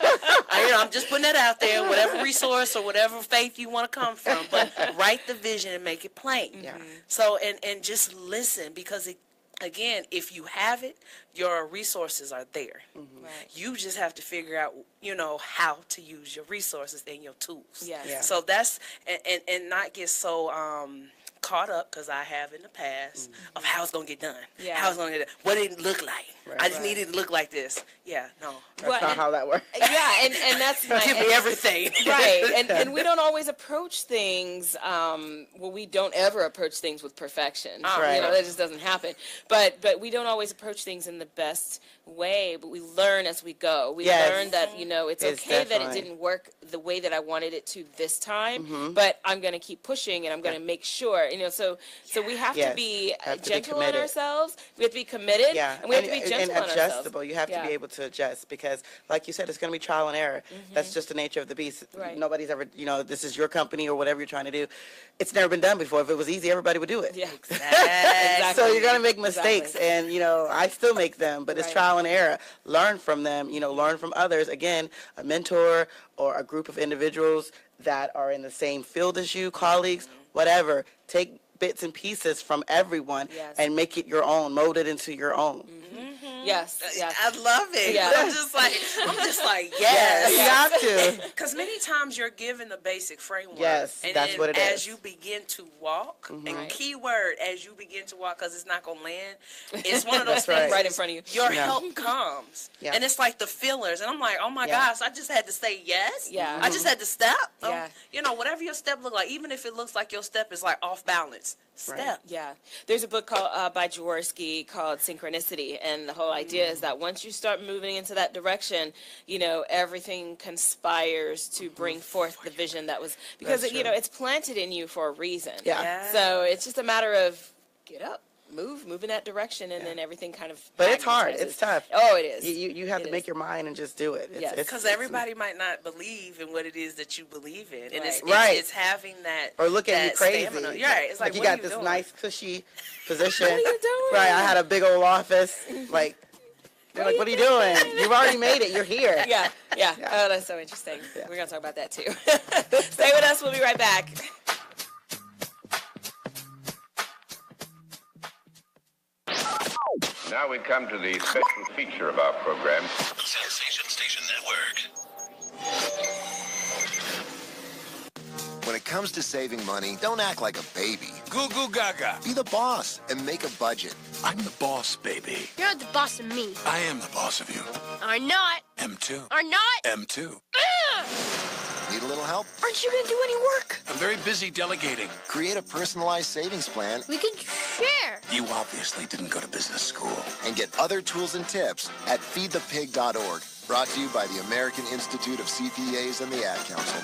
I'm just putting that out there, whatever resource or whatever faith you want to come from. But write the vision and make it plain. Yeah. So, and just listen, because again, if you have it, your resources are there. Right. You just have to figure out, how to use your resources and your tools. Yes. Yeah. So that's, and not get so, caught up, because I have in the past, of how it's going to get done. Yeah. How it's going to get done. What did it look like? Right. I just needed it to look like this. Yeah, no. That's not how that works. Yeah, and that's Give me everything. Right, and we don't always approach things, we don't ever approach things with perfection. Right. That just doesn't happen. But we don't always approach things in the best way, but we learn as we go. We learn that, it's okay that it didn't work the way that I wanted it to this time, but I'm going to keep pushing, and I'm going to make sure, so we have to be gentle on ourselves. We have to be committed, and we have to be gentle and on adjustable. ourselves. You have to be able to adjust, because, like you said, it's going to be trial and error. That's just the nature of the beast. Right. Nobody's ever, this is your company or whatever you're trying to do. It's never been done before. If it was easy, everybody would do it. Yeah, exactly. So you're going to make mistakes, and, I still make them, but it's trial and error. Learn from them, learn from others. Again, a mentor or a group of individuals that are in the same field as you, colleagues, whatever. Take bits and pieces from everyone and make it your own, mold it into your own. Yes. I love it. Yeah. I'm just like, yes. You have to. Because many times you're given the basic framework. Yes, and that's then what it is. As you begin to walk, and keyword, as you begin to walk, because it's not going to land, it's one of those things. Right in front of you. Your help comes. Yeah. And it's like the fillers. And I'm like, oh my gosh, I just had to say yes. Yeah. I just had to step. Yeah. Whatever your step look like, even if it looks like your step is like off balance, step. Right. Yeah. There's a book called by Jaworski called Synchronicity, and the whole idea is that once you start moving into that direction, everything conspires to bring forth the vision that was, because it's planted in you for a reason. Yeah. So it's just a matter of get up. move in that direction, and then everything kind of. But it's hard. magnetizes. It's tough. Oh, it is. You have to make your mind and just do it. Because everybody might not believe in what it is that you believe in, and Right. it's having that. Or look at you crazy. Stamina. Right. It's like you what got are you this doing? nice cushy position. What are you doing? Right. I had a big old office. Like, they're like, what are you doing? You've already made it. You're here. Yeah. Oh, that's so interesting. We're gonna talk about that too. Stay with us. We'll be right back. Now we come to the special feature of our program. Sensation Station Network. When it comes to saving money, don't act like a baby. Goo goo gaga. Be the boss and make a budget. I'm the boss, baby. You're not the boss of me. I am the boss of you. Are not. M2. Are not. M2. Need a little help? Aren't you gonna do any work? I'm very busy delegating. Create a personalized savings plan. We can share. You obviously didn't go to business school. And get other tools and tips at feedthepig.org. Brought to you by the American Institute of CPAs and the Ad Council.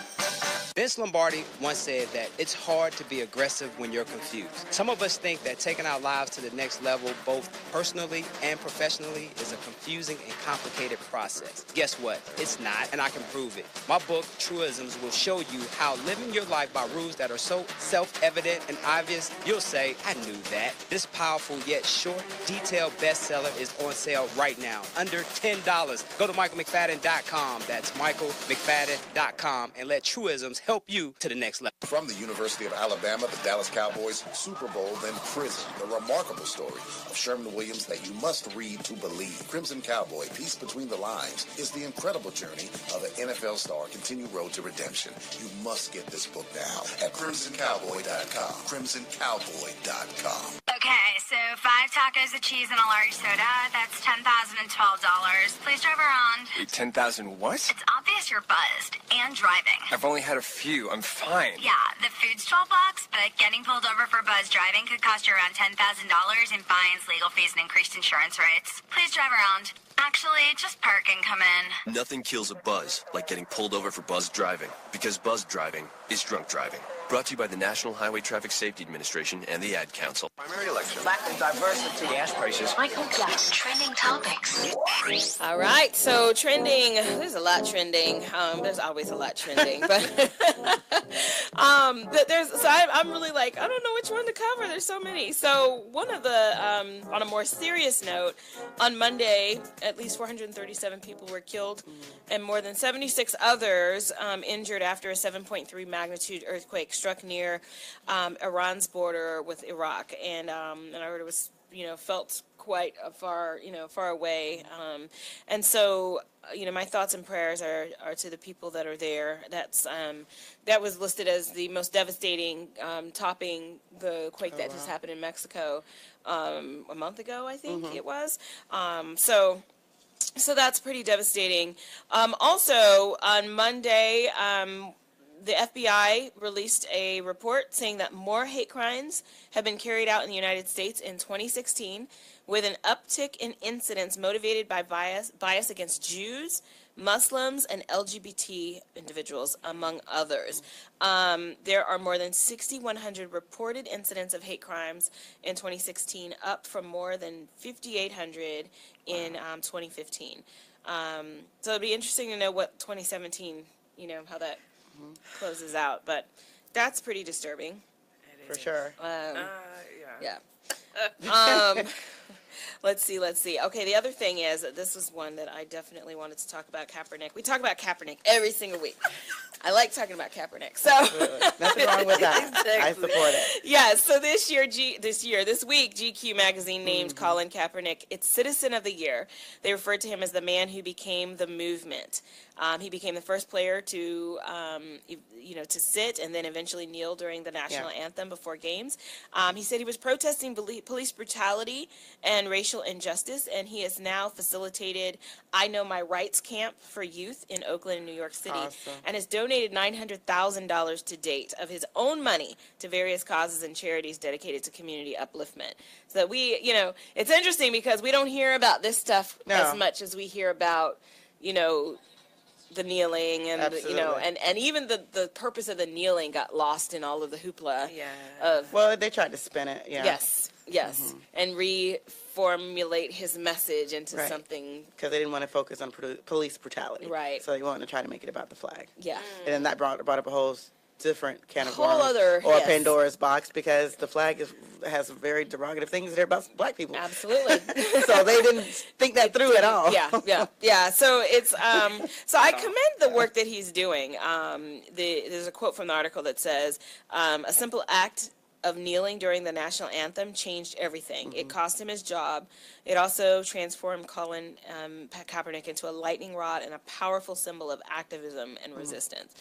Vince Lombardi once said that it's hard to be aggressive when you're confused. Some of us think that taking our lives to the next level, both personally and professionally, is a confusing and complicated process. Guess what? It's not, and I can prove it. My book, Truisms, will show you how living your life by rules that are so self-evident and obvious, you'll say, I knew that. This powerful yet short, detailed bestseller is on sale right now, under $10. Go to michaelmcfadden.com. That's michaelmcfadden.com, and let Truisms help you to the next level. From the University of Alabama, the Dallas Cowboys, Super Bowl, then prison. The remarkable story of Sherman Williams that you must read to believe. Crimson Cowboy, Peace Between the Lines, is the incredible journey of an NFL star continued road to redemption. You must get this book now at crimsoncowboy.com. crimsoncowboy.com. Okay, so 5 tacos of cheese and a large soda. That's $10,012. Please drive around. Wait, 10,000 what? It's obvious you're buzzed and driving. I've only had a few. I'm fine. Yeah, the food's $12, but getting pulled over for buzz driving could cost you around $10,000 in fines, legal fees, and increased insurance rates. Please drive around. Actually, just park and come in. Nothing kills a buzz like getting pulled over for buzz driving, because buzz driving is drunk driving. Brought to you by the National Highway Traffic Safety Administration and the Ad Council. Primary election. Lack of diversity. Gas prices. Michael Plus trending topics. All right, so trending. There's a lot trending. There's always a lot trending, but I'm really like, I don't know which one to cover. There's so many. So one of the, on a more serious note, on Monday, at least 437 people were killed, and more than 76 others injured after a 7.3 magnitude earthquake struck near Iran's border with Iraq, and I heard it was, felt quite far away, and so, my thoughts and prayers are to the people that are there. That was listed as the most devastating, topping the quake that just happened in Mexico a month ago, I think it was. So that's pretty devastating. Also, on Monday, the FBI released a report saying that more hate crimes have been carried out in the United States in 2016, with an uptick in incidents motivated by bias against Jews, Muslims, and LGBT individuals, among others. There are more than 6,100 reported incidents of hate crimes in 2016, up from more than 5,800 in 2015. So it'd be interesting to know what 2017, how that closes out, but that's pretty disturbing. For sure. Yeah. Let's see. Okay, the other thing is that this is one that I definitely wanted to talk about, Kaepernick. We talk about Kaepernick every single week. I like talking about Kaepernick. So nothing wrong with that. Exactly. I support it. Yeah. So this week, GQ magazine named Colin Kaepernick its Citizen of the Year. They referred to him as the man who became the movement. He became the first player to, to sit and then eventually kneel during the national anthem before games. He said he was protesting police brutality and racial injustice, and he has now facilitated I Know My Rights camp for youth in Oakland and New York City, and has donated $900,000 to date of his own money to various causes and charities dedicated to community upliftment. So it's interesting because we don't hear about this stuff as much as we hear about, the kneeling and and even the purpose of the kneeling got lost in all of the hoopla. Well, they tried to spin it. Yeah. Yes. Yes, and reformulate his message into Right. something. Because they didn't want to focus on police brutality. Right. So they wanted to try to make it about the flag. Yeah. And then that brought up a whole different can of Whole worms other- or yes. Pandora's box, because the flag has very derogative things there about black people. Absolutely. So they didn't think that through at all. Yeah. So it's so I commend the work that he's doing. There's a quote from the article that says, "A simple act of kneeling during the national anthem changed everything. It cost him his job. It also transformed Colin Kaepernick into a lightning rod and a powerful symbol of activism and resistance."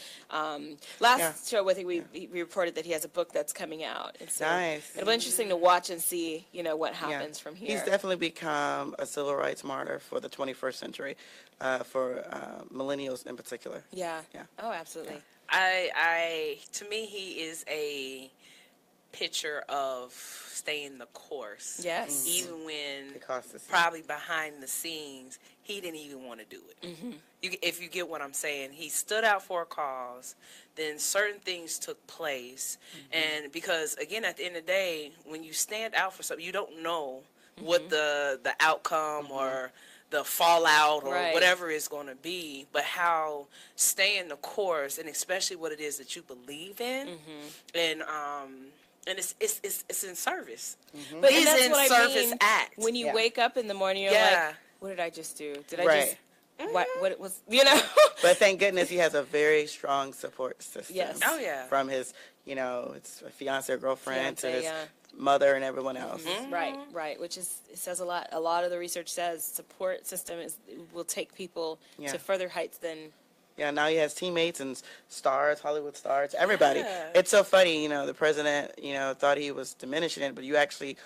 Last show, I think we reported that he has a book that's coming out. And so Nice. It'll be interesting to watch and see, what happens from here. He's definitely become a civil rights martyr for the 21st century, for millennials in particular. Yeah. Oh, absolutely. To me, he is a picture of staying the course. Yes. Even when probably behind the scenes, he didn't even want to do it. If you get what I'm saying, he stood out for a cause, then certain things took place. And because, again, at the end of the day, when you stand out for something, you don't know what the outcome or the fallout or whatever is going to be, but how staying the course, and especially what it is that you believe in, and it's in service. But He's that's in what service I mean. act. When you wake up in the morning, you're like, what did I just do? Did I just, what it was, But thank goodness he has a very strong support system. Yes. Oh, yeah. From his, his fiance or girlfriend to his Fiance, mother and everyone else. Right. Which it says a lot. A lot of the research says support system will take people to further heights than. Yeah, now he has teammates and stars, Hollywood stars, everybody. Yeah. It's so funny, the president, thought he was diminishing it, but you actually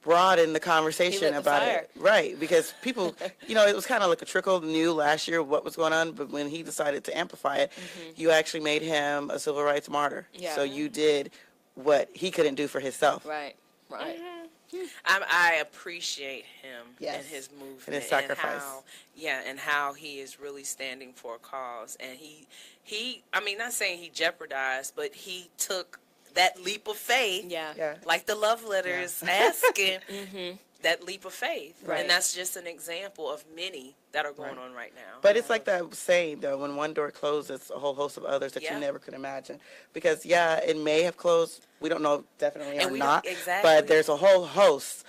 brought in the conversation about it. Right, because people, it was kind of like a trickle, knew last year what was going on, but when he decided to amplify it, you actually made him a civil rights martyr. Yeah. So you did what he couldn't do for himself. Right. I appreciate him and his movement and his sacrifice. And how he is really standing for a cause. And he I mean, not saying he jeopardized, but he took that leap of faith, like the love letters asking, that leap of faith. Right. And that's just an example of many that are going on right now. But it's like that saying, though, when one door closes, a whole host of others that you never could imagine. Because, it may have closed. We don't know definitely or not. Exactly. But there's a whole host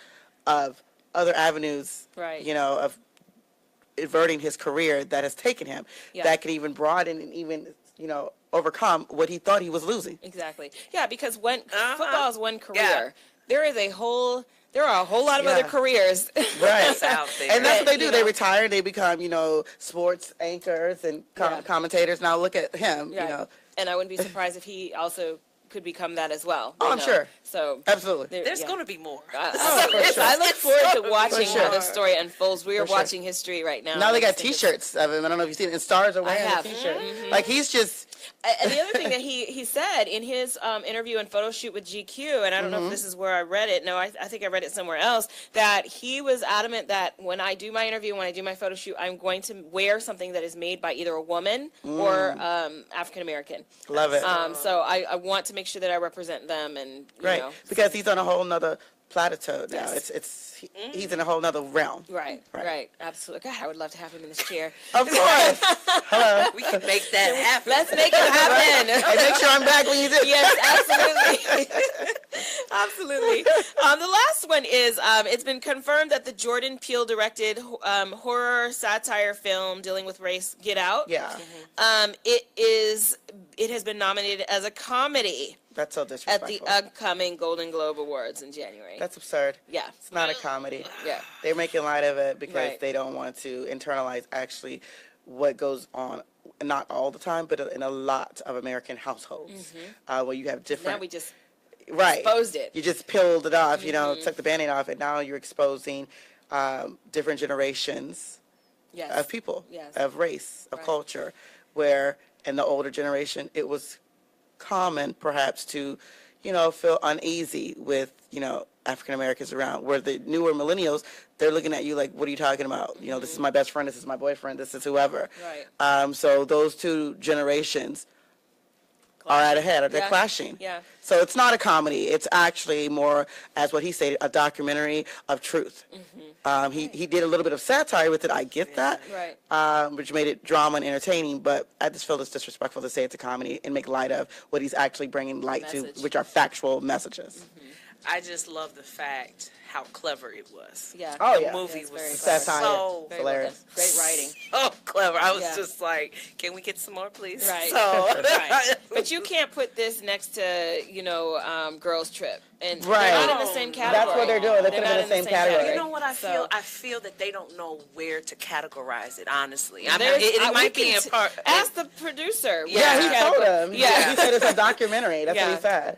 of other avenues, of averting his career that has taken him, that could even broaden and even, overcome what he thought he was losing. Exactly. Yeah, because when football is one career, there are a whole lot of other careers. Right. out there. And that's what they do. They retire. They become, sports anchors and commentators. Now look at him, And I wouldn't be surprised if he also could become that as well. Oh, I'm sure. So absolutely. There's going to be more. I look forward to watching how this story unfolds. We are watching history right now. Now they got T-shirts of him. I don't know if you've seen it. And stars are wearing a T-shirt. Like, he's just... And the other thing that he said in his interview and photo shoot with GQ, and I don't know if this is where I read it. No, I think I read it somewhere else, that he was adamant that when I do my interview, when I do my photo shoot, I'm going to wear something that is made by either a woman or African American. Love it. So I want to make sure that I represent them, and because he's on a whole nother plateau now. He's in a whole nother realm. Right. Absolutely. God, I would love to have him in this chair. Of course. Hello. We can make that happen. Let's make it happen. And make sure I'm back when you do. Yes, absolutely. Absolutely. The last one is, it's been confirmed that the Jordan Peele directed horror satire film dealing with race, Get Out. Yeah. It has been nominated as a comedy. That's so disrespectful. At the upcoming Golden Globe Awards in January. That's absurd. Yeah. It's not a comedy. Yeah. They're making light of it because they don't want to internalize actually what goes on, not all the time, but in a lot of American households, where you have different... Now we just right. exposed it. You just peeled it off, you know, took the Band-Aid off, and now you're exposing different generations of people, of race, of culture, where in the older generation it was common perhaps to, you know, feel uneasy with, you know, African Americans around, where the newer millennials, they're looking at you like, what are you talking about? You know, this is my best friend, this is my boyfriend, this is whoever. Right. So those two generations are out ahead, or they're Yeah. clashing. Yeah. So it's not a comedy. It's actually more, as what he said, a documentary of truth. He did a little bit of satire with it. I get that. Right. Which made it drama and entertaining, but I just feel it's disrespectful to say it's a comedy and make light of what he's actually bringing light to, which are factual messages. I just love the fact how clever it was. Yeah. Oh, the yeah. movie It's was very Satire. so Very hilarious. Great writing. So clever. I was Yeah. just like, can we get some more, please? Right. So, Right. But you can't put this next to, Girls Trip. And Right. they're not in the same category. That's what they're doing. They put them not in the same category. You know what I So- feel? I feel that they don't know where to categorize it, honestly. I mean, There's- it we might be can in part. Ask the producer. Yeah, he told him. Yeah. He said it's a documentary. That's what he said.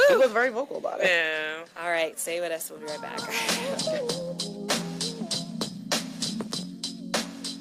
He was very vocal about it. Yeah. All right, stay with us. We'll be right back.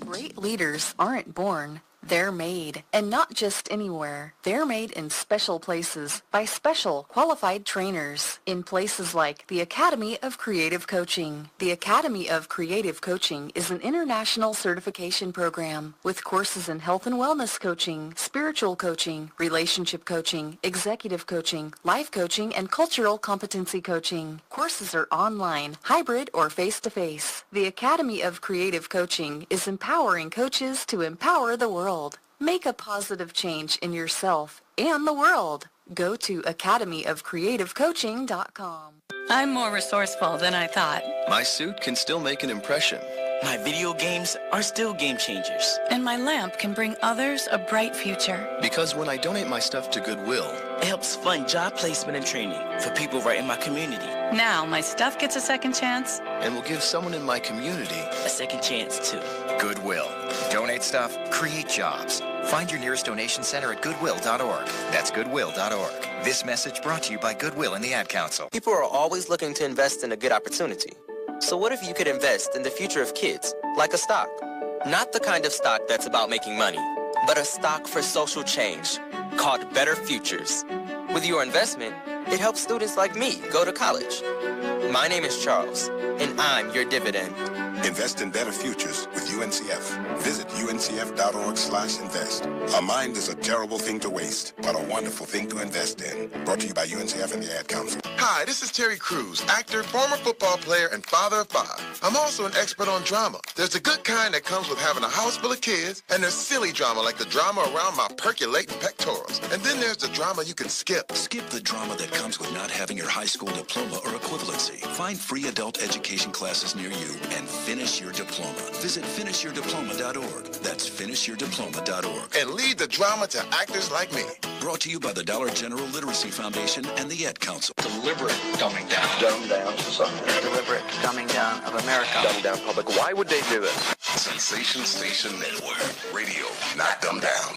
Great leaders aren't born, they're made. And not just anywhere. They're made in special places by special qualified trainers in places like the Academy of Creative Coaching. The Academy of Creative Coaching is an international certification program with courses in health and wellness coaching, spiritual coaching, relationship coaching, executive coaching, life coaching, and cultural competency coaching. Courses are online, hybrid, or face-to-face. The Academy of Creative Coaching is empowering coaches to empower the world. Make a positive change in yourself and the world. Go to academyofcreativecoaching.com. I'm more resourceful than I thought. My suit can still make an impression. My video games are still game changers. And my lamp can bring others a bright future. Because when I donate my stuff to Goodwill, It helps fund job placement and training for people right in my community. Now my stuff gets a second chance. and will give someone in my community A second chance, too. Goodwill. Donate stuff, create jobs. Find your nearest donation center at goodwill.org. That's goodwill.org. This message brought to you by Goodwill and the Ad Council. People are always looking to invest in a good opportunity. So what if you could invest in the future of kids, like a stock? Not the kind of stock that's about making money, but a stock for social change called Better Futures. With your investment, it helps students like me go to college. My name is Charles, and I'm your dividend. Invest in better futures with UNCF. Visit uncf.org/invest. A mind is a terrible thing to waste, but a wonderful thing to invest in. Brought to you by UNCF and the Ad Council. Hi, this is Terry Crews, actor, former football player, and father of 5. I'm also an expert on drama. There's the good kind that comes with having a house full of kids, and there's silly drama like the drama around my percolating pectorals. And then there's the drama you can skip. Skip the drama that comes with not having your high school diploma or equivalency. Find free adult education classes near you and finish your diploma. Visit finishyourdiploma.org. That's finishyourdiploma.org. And leave the drama to actors like me. Brought to you by the Dollar General Literacy Foundation and the Ad Council. Deliberate dumbing down. Dumb down society. Deliberate dumbing down of America. Dumb down public. Why would they do this? Sensation Station Network. Radio, not dumb down.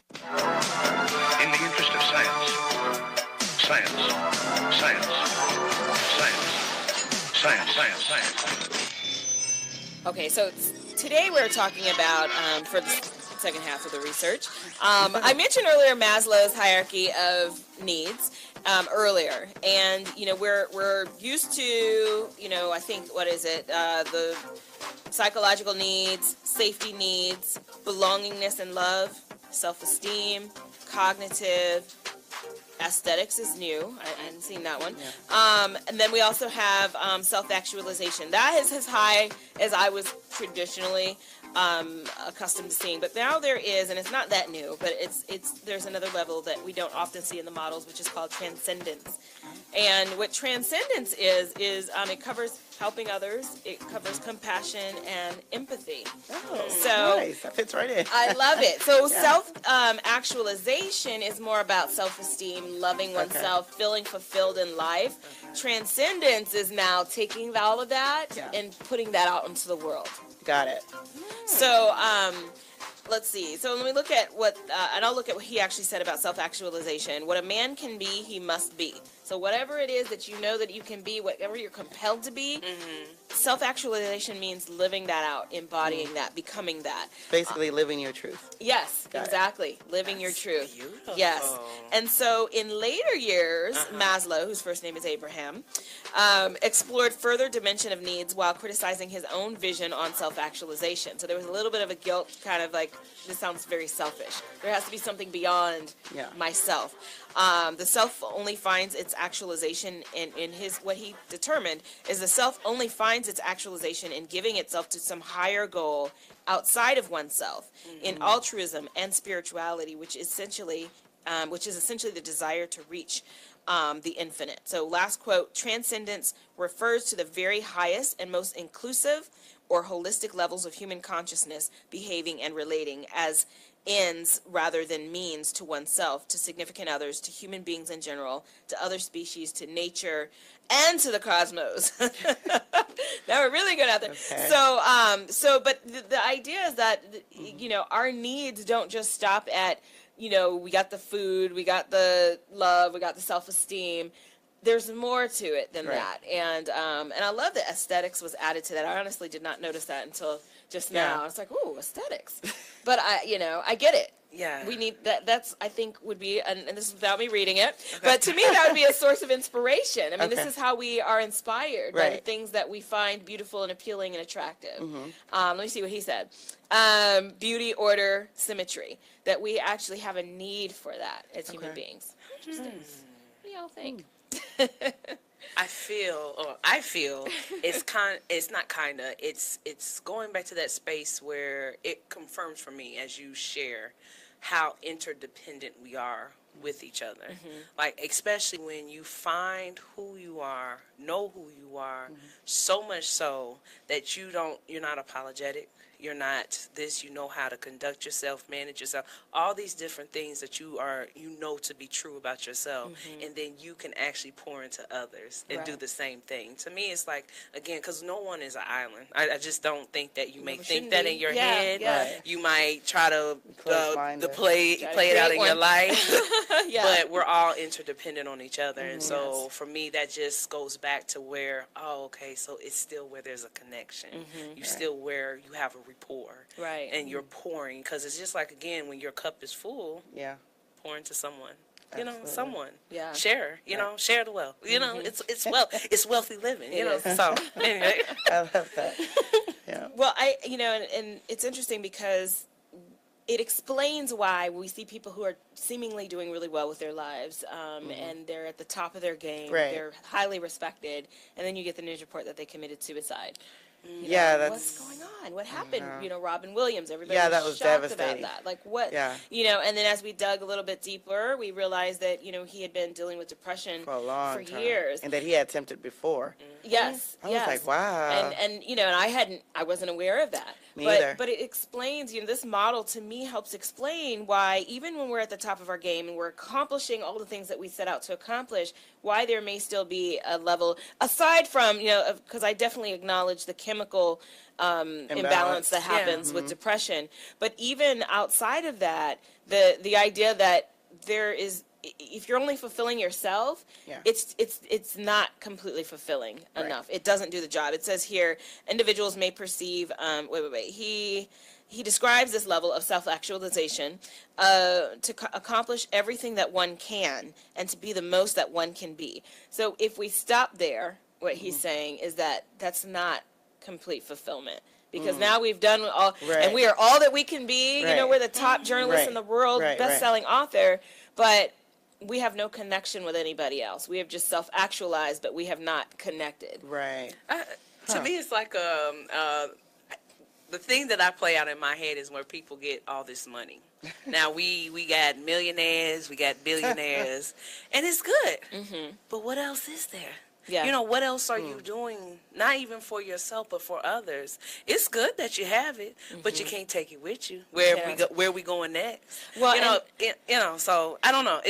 In the interest of science. Science. Science. Science. Science. Science. Science. Okay, so today we're talking about, for the second half of the research, I mentioned earlier Maslow's hierarchy of needs earlier, and we're used to, I think, what is it, the psychological needs, safety needs, belongingness and love, self-esteem, cognitive. Aesthetics is new. I hadn't seen that one. Yeah. And then we also have self-actualization. That is as high as I was traditionally accustomed to seeing. But now there is, and it's not that new, but there's another level that we don't often see in the models, which is called transcendence. And what transcendence is it covers helping others, it covers compassion and empathy. Oh, so nice. That fits right in. I love it. So Yeah. self-actualization is more about self-esteem, loving oneself, feeling fulfilled in life. Transcendence is now taking all of that and putting that out into the world. Got it. So, let's see. So let me look at and I'll look at what he actually said about self-actualization. What a man can be, he must be. So whatever it is that you know that you can be, whatever you're compelled to be, self-actualization means living that out, embodying that, becoming that. Basically living your truth. Yes, exactly. Living your truth. Beautiful. Yes. And so in later years, Maslow, whose first name is Abraham, explored further dimension of needs while criticizing his own vision on self-actualization. So there was a little bit of a guilt, kind of like, this sounds very selfish. There has to be something beyond myself. The self only finds its actualization in his, what he determined is the self only finds its actualization in giving itself to some higher goal outside of oneself, in altruism and spirituality, which is essentially the desire to reach the infinite. So last quote, transcendence refers to the very highest and most inclusive or holistic levels of human consciousness behaving and relating as ends rather than means to oneself, to significant others, to human beings in general, to other species, to nature, and to the cosmos. Now we're really good at that. Okay. But the idea is that, you know, our needs don't just stop at, you know, we got the food, we got the love, we got the self-esteem. There's more to it than that. And I love that aesthetics was added to that. I honestly did not notice that until just now. I was like, ooh, aesthetics. But I get it. Yeah. We need that. That's, I think, would be, and this is without me reading it, but to me that would be a source of inspiration. I mean, this is how we are inspired by the things that we find beautiful and appealing and attractive. Let me see what he said. Beauty, order, symmetry. That we actually have a need for that as human beings. Interesting. What do y'all think? I feel it's going back to that space where it confirms for me, as you share, how interdependent we are with each other. Like, especially when you find who you are, know who you are, so much so that you're not apologetic. You're not this, you know how to conduct yourself, manage yourself, all these different things that you know to be true about yourself, and then you can actually pour into others and do the same thing. To me, it's like, again, because no one is an island. I just don't think that you may think that in your head. Right. You might try to play it out in your life, but we're all interdependent on each other. And so for me, that just goes back to where, so it's still where there's a connection. You still where you have a rapport, and you're pouring, because it's just like, again, when your cup is full, pour into someone. Absolutely. You know, someone. Share. You know, share the wealth. You know, it's wealthy living. You know, so anyway, I love that. Well, and it's interesting because it explains why we see people who are seemingly doing really well with their lives, and they're at the top of their game. They're highly respected, and then you get the news report that they committed suicide. You know, what's going on? What happened? You know, Robin Williams, everybody that was shocked devastating. about that. Like, what? You know, and then as we dug a little bit deeper, we realized that, you know, he had been dealing with depression for a long time. Years. And that he had attempted before. Yes. I was like, wow. And you know, and I wasn't aware of that. Me either. But it explains, you know, this model to me helps explain why, even when we're at the top of our game and we're accomplishing all the things that we set out to accomplish, why there may still be a level, aside from, you know, because I definitely acknowledge the chemical imbalance that happens with depression. But even outside of that, the idea that there is, if you're only fulfilling yourself, it's not completely fulfilling enough. It doesn't do the job. It says here, individuals may perceive, he describes this level of self-actualization to accomplish everything that one can and to be the most that one can be. So if we stop there, what he's saying is that that's not complete fulfillment. Because now we've done all, and we are all that we can be. You know, we're the top journalist in the world, best-selling author, but we have no connection with anybody else. We have just self-actualized, but we have not connected. To me, it's like the thing that I play out in my head is where people get all this money. Now, we got millionaires, we got billionaires, and it's good. But what else is there? You know, what else are you doing, not even for yourself, but for others? It's good that you have it, but you can't take it with you. Where we going next? Well, so I don't know.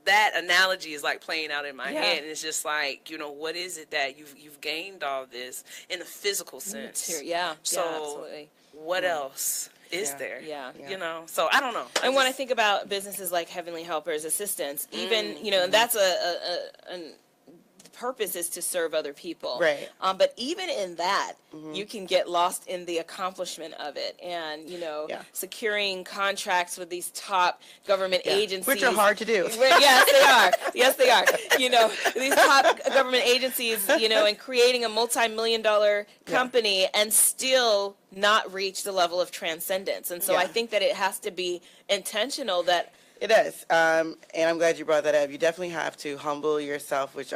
That analogy is like playing out in my head, and it's just like, you know, what is it that you've gained all this in a physical sense? So absolutely. What else is there. Yeah. You know, so I don't know. And when I think about businesses like Heavenly Helpers Assistance, even, you know, and that's the purpose is to serve other people. Right. But even in that, you can get lost in the accomplishment of it, and you know, securing contracts with these top government agencies, which are hard to do. Yes, they are. Yes, they are. You know, these top government agencies, you know, and creating a multi-million-dollar company and still not reach the level of transcendence. And so I think that it has to be intentional. That it does, and I'm glad you brought that up. You definitely have to humble yourself, which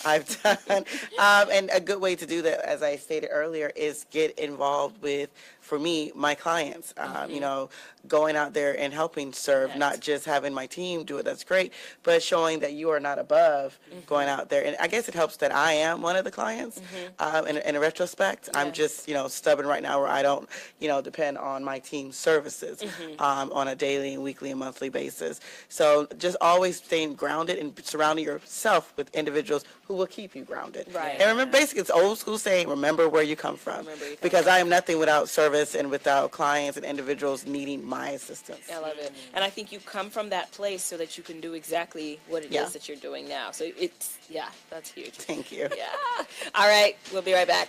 I've done. And a good way to do that, as I stated earlier, is get involved with, for me, my clients. You know, going out there and helping serve, not just having my team do it. That's great, but showing that you are not above going out there. And I guess it helps that I am one of the clients. In a retrospect, I'm just, you know, stubborn right now, where I don't, you know, depend on my team's services on a daily and weekly and monthly basis. So just always staying grounded and surrounding yourself with individuals who will keep you grounded. Right. And remember, basically, it's old school saying, remember where you come from. Because I am nothing without service and without clients and individuals needing my assistance. I love it. And I think you come from that place so that you can do exactly what it is that you're doing now. So it's, that's huge. Thank you. Yeah. All right. We'll be right back.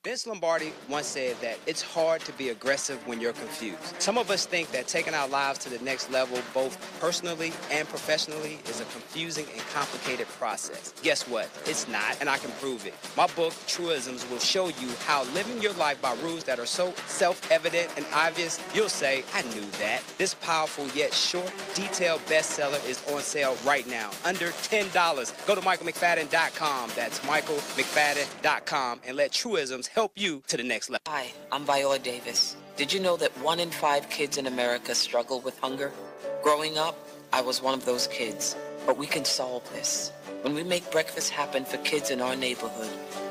Vince Lombardi once said that it's hard to be aggressive when you're confused. Some of us think that taking our lives to the next level, both personally and professionally, is a confusing and complicated process. Guess what? It's not, and I can prove it. My book, Truisms, will show you how living your life by rules that are so self-evident and obvious, you'll say, I knew that. This powerful yet short, detailed bestseller is on sale right now, under $10. Go to michaelmcfadden.com. That's michaelmcfadden.com, and let Truisms help you to the next level. Hi, I'm Viola Davis. Did you know that 1 in 5 kids in America struggle with hunger? Growing up, I was one of those kids, but we can solve this. When we make breakfast happen for kids in our neighborhood,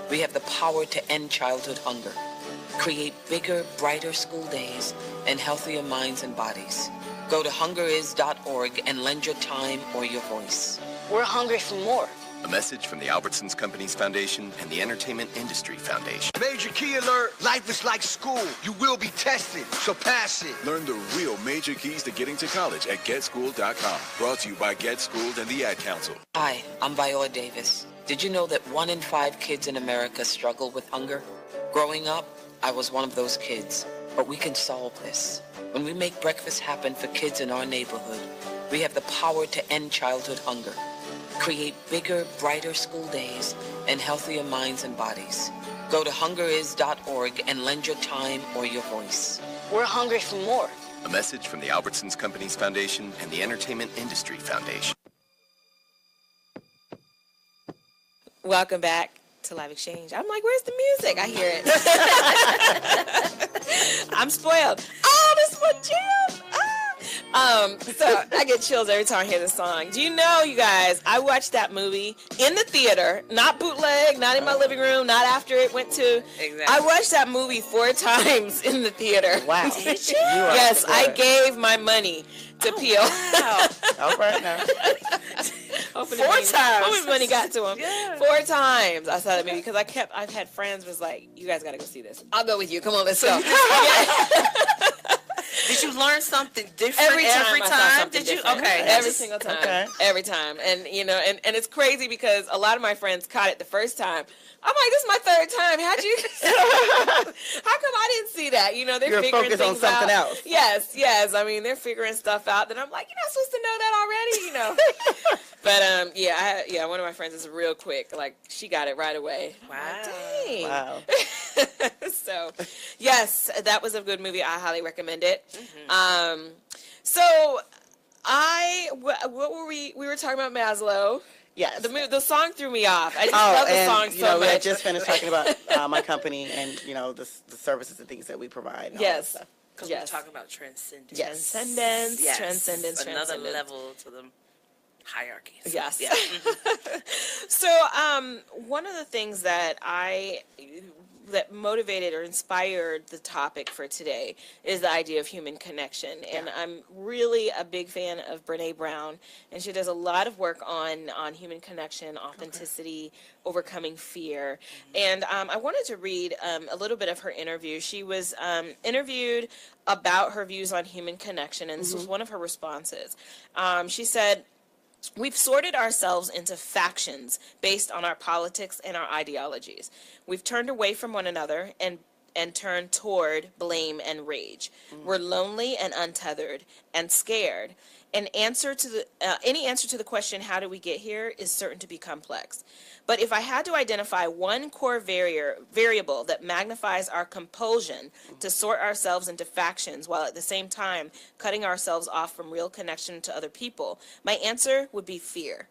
we have the power to end childhood hunger, create bigger, brighter school days, and healthier minds and bodies. Go to hungeris.org and lend your time or your voice. We're hungry for more. A message from the Albertsons Companies Foundation and the Entertainment Industry Foundation. Major key alert. Life is like school. You will be tested, so pass it. Learn the real major keys to getting to college at GetSchooled.com. Brought to you by Get Schooled and the Ad Council. Hi, I'm Viola Davis. Did you know that 1 in 5 kids in America struggle with hunger? Growing up, I was one of those kids, but we can solve this. When we make breakfast happen for kids in our neighborhood, we have the power to end childhood hunger, create bigger, brighter school days, and healthier minds and bodies. Go to hungeris.org and lend your time or your voice. We're hungry for more. A message from the Albertsons Companies Foundation and the Entertainment Industry Foundation. Welcome back to Live Exchange. I'm like, where's the music? I hear it. I'm spoiled. Oh, this is my jam. So I get chills every time I hear this song. Do you know, you guys, I watched that movie in the theater, not bootleg, not in my living room, not after it went to... Exactly. I watched that movie 4 times in the theater. Wow. Did you? Yes, I gave my money to Peel. Wow. All right now. 4 times. Hopefully money got to him. Yeah. 4 times I saw that movie because I've had friends was like, you guys got to go see this. I'll go with you. Come on, let's go. Did you learn something different every I saw time? something Did you? different. Okay. Every single time. Okay. Every time. And, you know, and it's crazy because a lot of my friends caught it the first time. I'm like, this is my 3rd time. How'd you? How come I didn't see that? You know, they're figuring things on something out. else. Yes. I mean, they're figuring stuff out that I'm like, you're not supposed to know that already, you know. But one of my friends is real quick. Like, she got it right away. Wow. Like, dang. Wow. So, yes, that was a good movie. I highly recommend it. Mm-hmm. What were we were talking about Maslow. Yes. The song threw me off. I just love the song so we much. had just finished talking about my company and, you know, the services and things that we provide. And all that stuff. Because we're talking about transcendence. Transcendence. Another Transcendence. level to the hierarchy. So, Yes. Yeah. So, one of the things that I that motivated or inspired the topic for today is the idea of human connection. And I'm really a big fan of Brene Brown, and she does a lot of work on human connection, authenticity, overcoming fear. And I wanted to read a little bit of her interview. She was interviewed about her views on human connection, and this was one of her responses. She said, "We've sorted ourselves into factions based on our politics and our ideologies. We've turned away from one another and turned toward blame and rage. We're lonely and untethered and scared. Any answer to the question, how do we get here, is certain to be complex. But if I had to identify one core variable that magnifies our compulsion to sort ourselves into factions while at the same time cutting ourselves off from real connection to other people, my answer would be fear.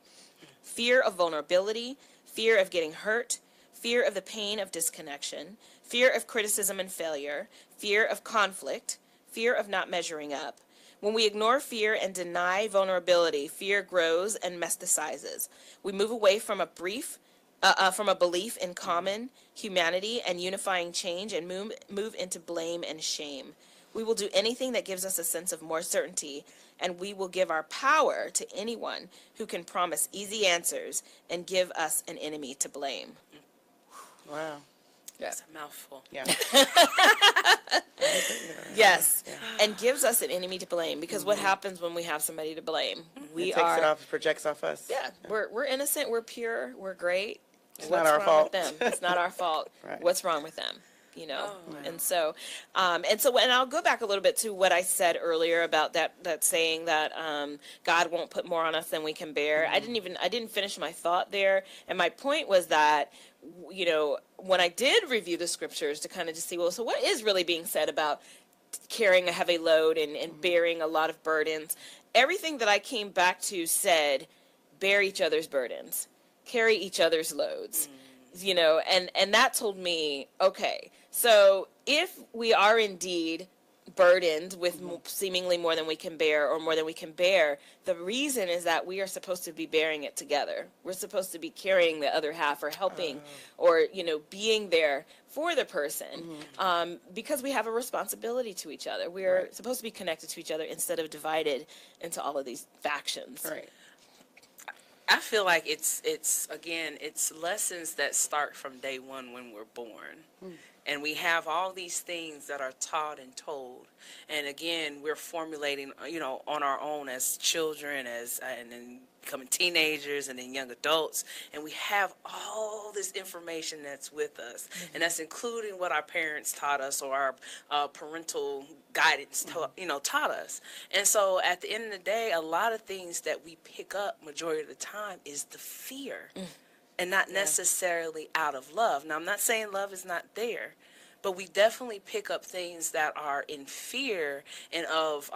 Fear of vulnerability, fear of getting hurt, fear of the pain of disconnection, fear of criticism and failure, fear of conflict, fear of not measuring up. When we ignore fear and deny vulnerability, fear grows and mesticizes. We move away from a belief in common humanity and unifying change and move into blame and shame. We will do anything that gives us a sense of more certainty, and we will give our power to anyone who can promise easy answers and give us an enemy to blame." Wow. That's a mouthful. Yeah. Yes, and gives us an enemy to blame, because what happens when we have somebody to blame? It takes it off, projects off us. Yeah, we're innocent, we're pure, we're great. It's What's not our wrong fault. with them? It's not our fault. Right. What's wrong with them? You know, and I'll go back a little bit to what I said earlier about that saying that God won't put more on us than we can bear. I didn't finish my thought there, and my point was that, you know, when I did review the scriptures to kind of just see, well, so what is really being said about carrying a heavy load and bearing a lot of burdens? Everything that I came back to said, bear each other's burdens, carry each other's loads, you know, and that told me, okay, so if we are indeed burdened with seemingly more than we can bear or more than we can bear, the reason is that we are supposed to be bearing it together. We're supposed to be carrying the other half or helping or, you know, being there for the person because we have a responsibility to each other. We are supposed to be connected to each other instead of divided into all of these factions. Right. I feel like it's lessons that start from day one when we're born. And we have all these things that are taught and told. And again, we're formulating, you know, on our own as children, and then becoming teenagers and then young adults. And we have all this information that's with us. And that's including what our parents taught us or our parental guidance taught us. And so at the end of the day, a lot of things that we pick up majority of the time is the fear. And not necessarily out of love. Now, I'm not saying love is not there, but we definitely pick up things that are in fear and of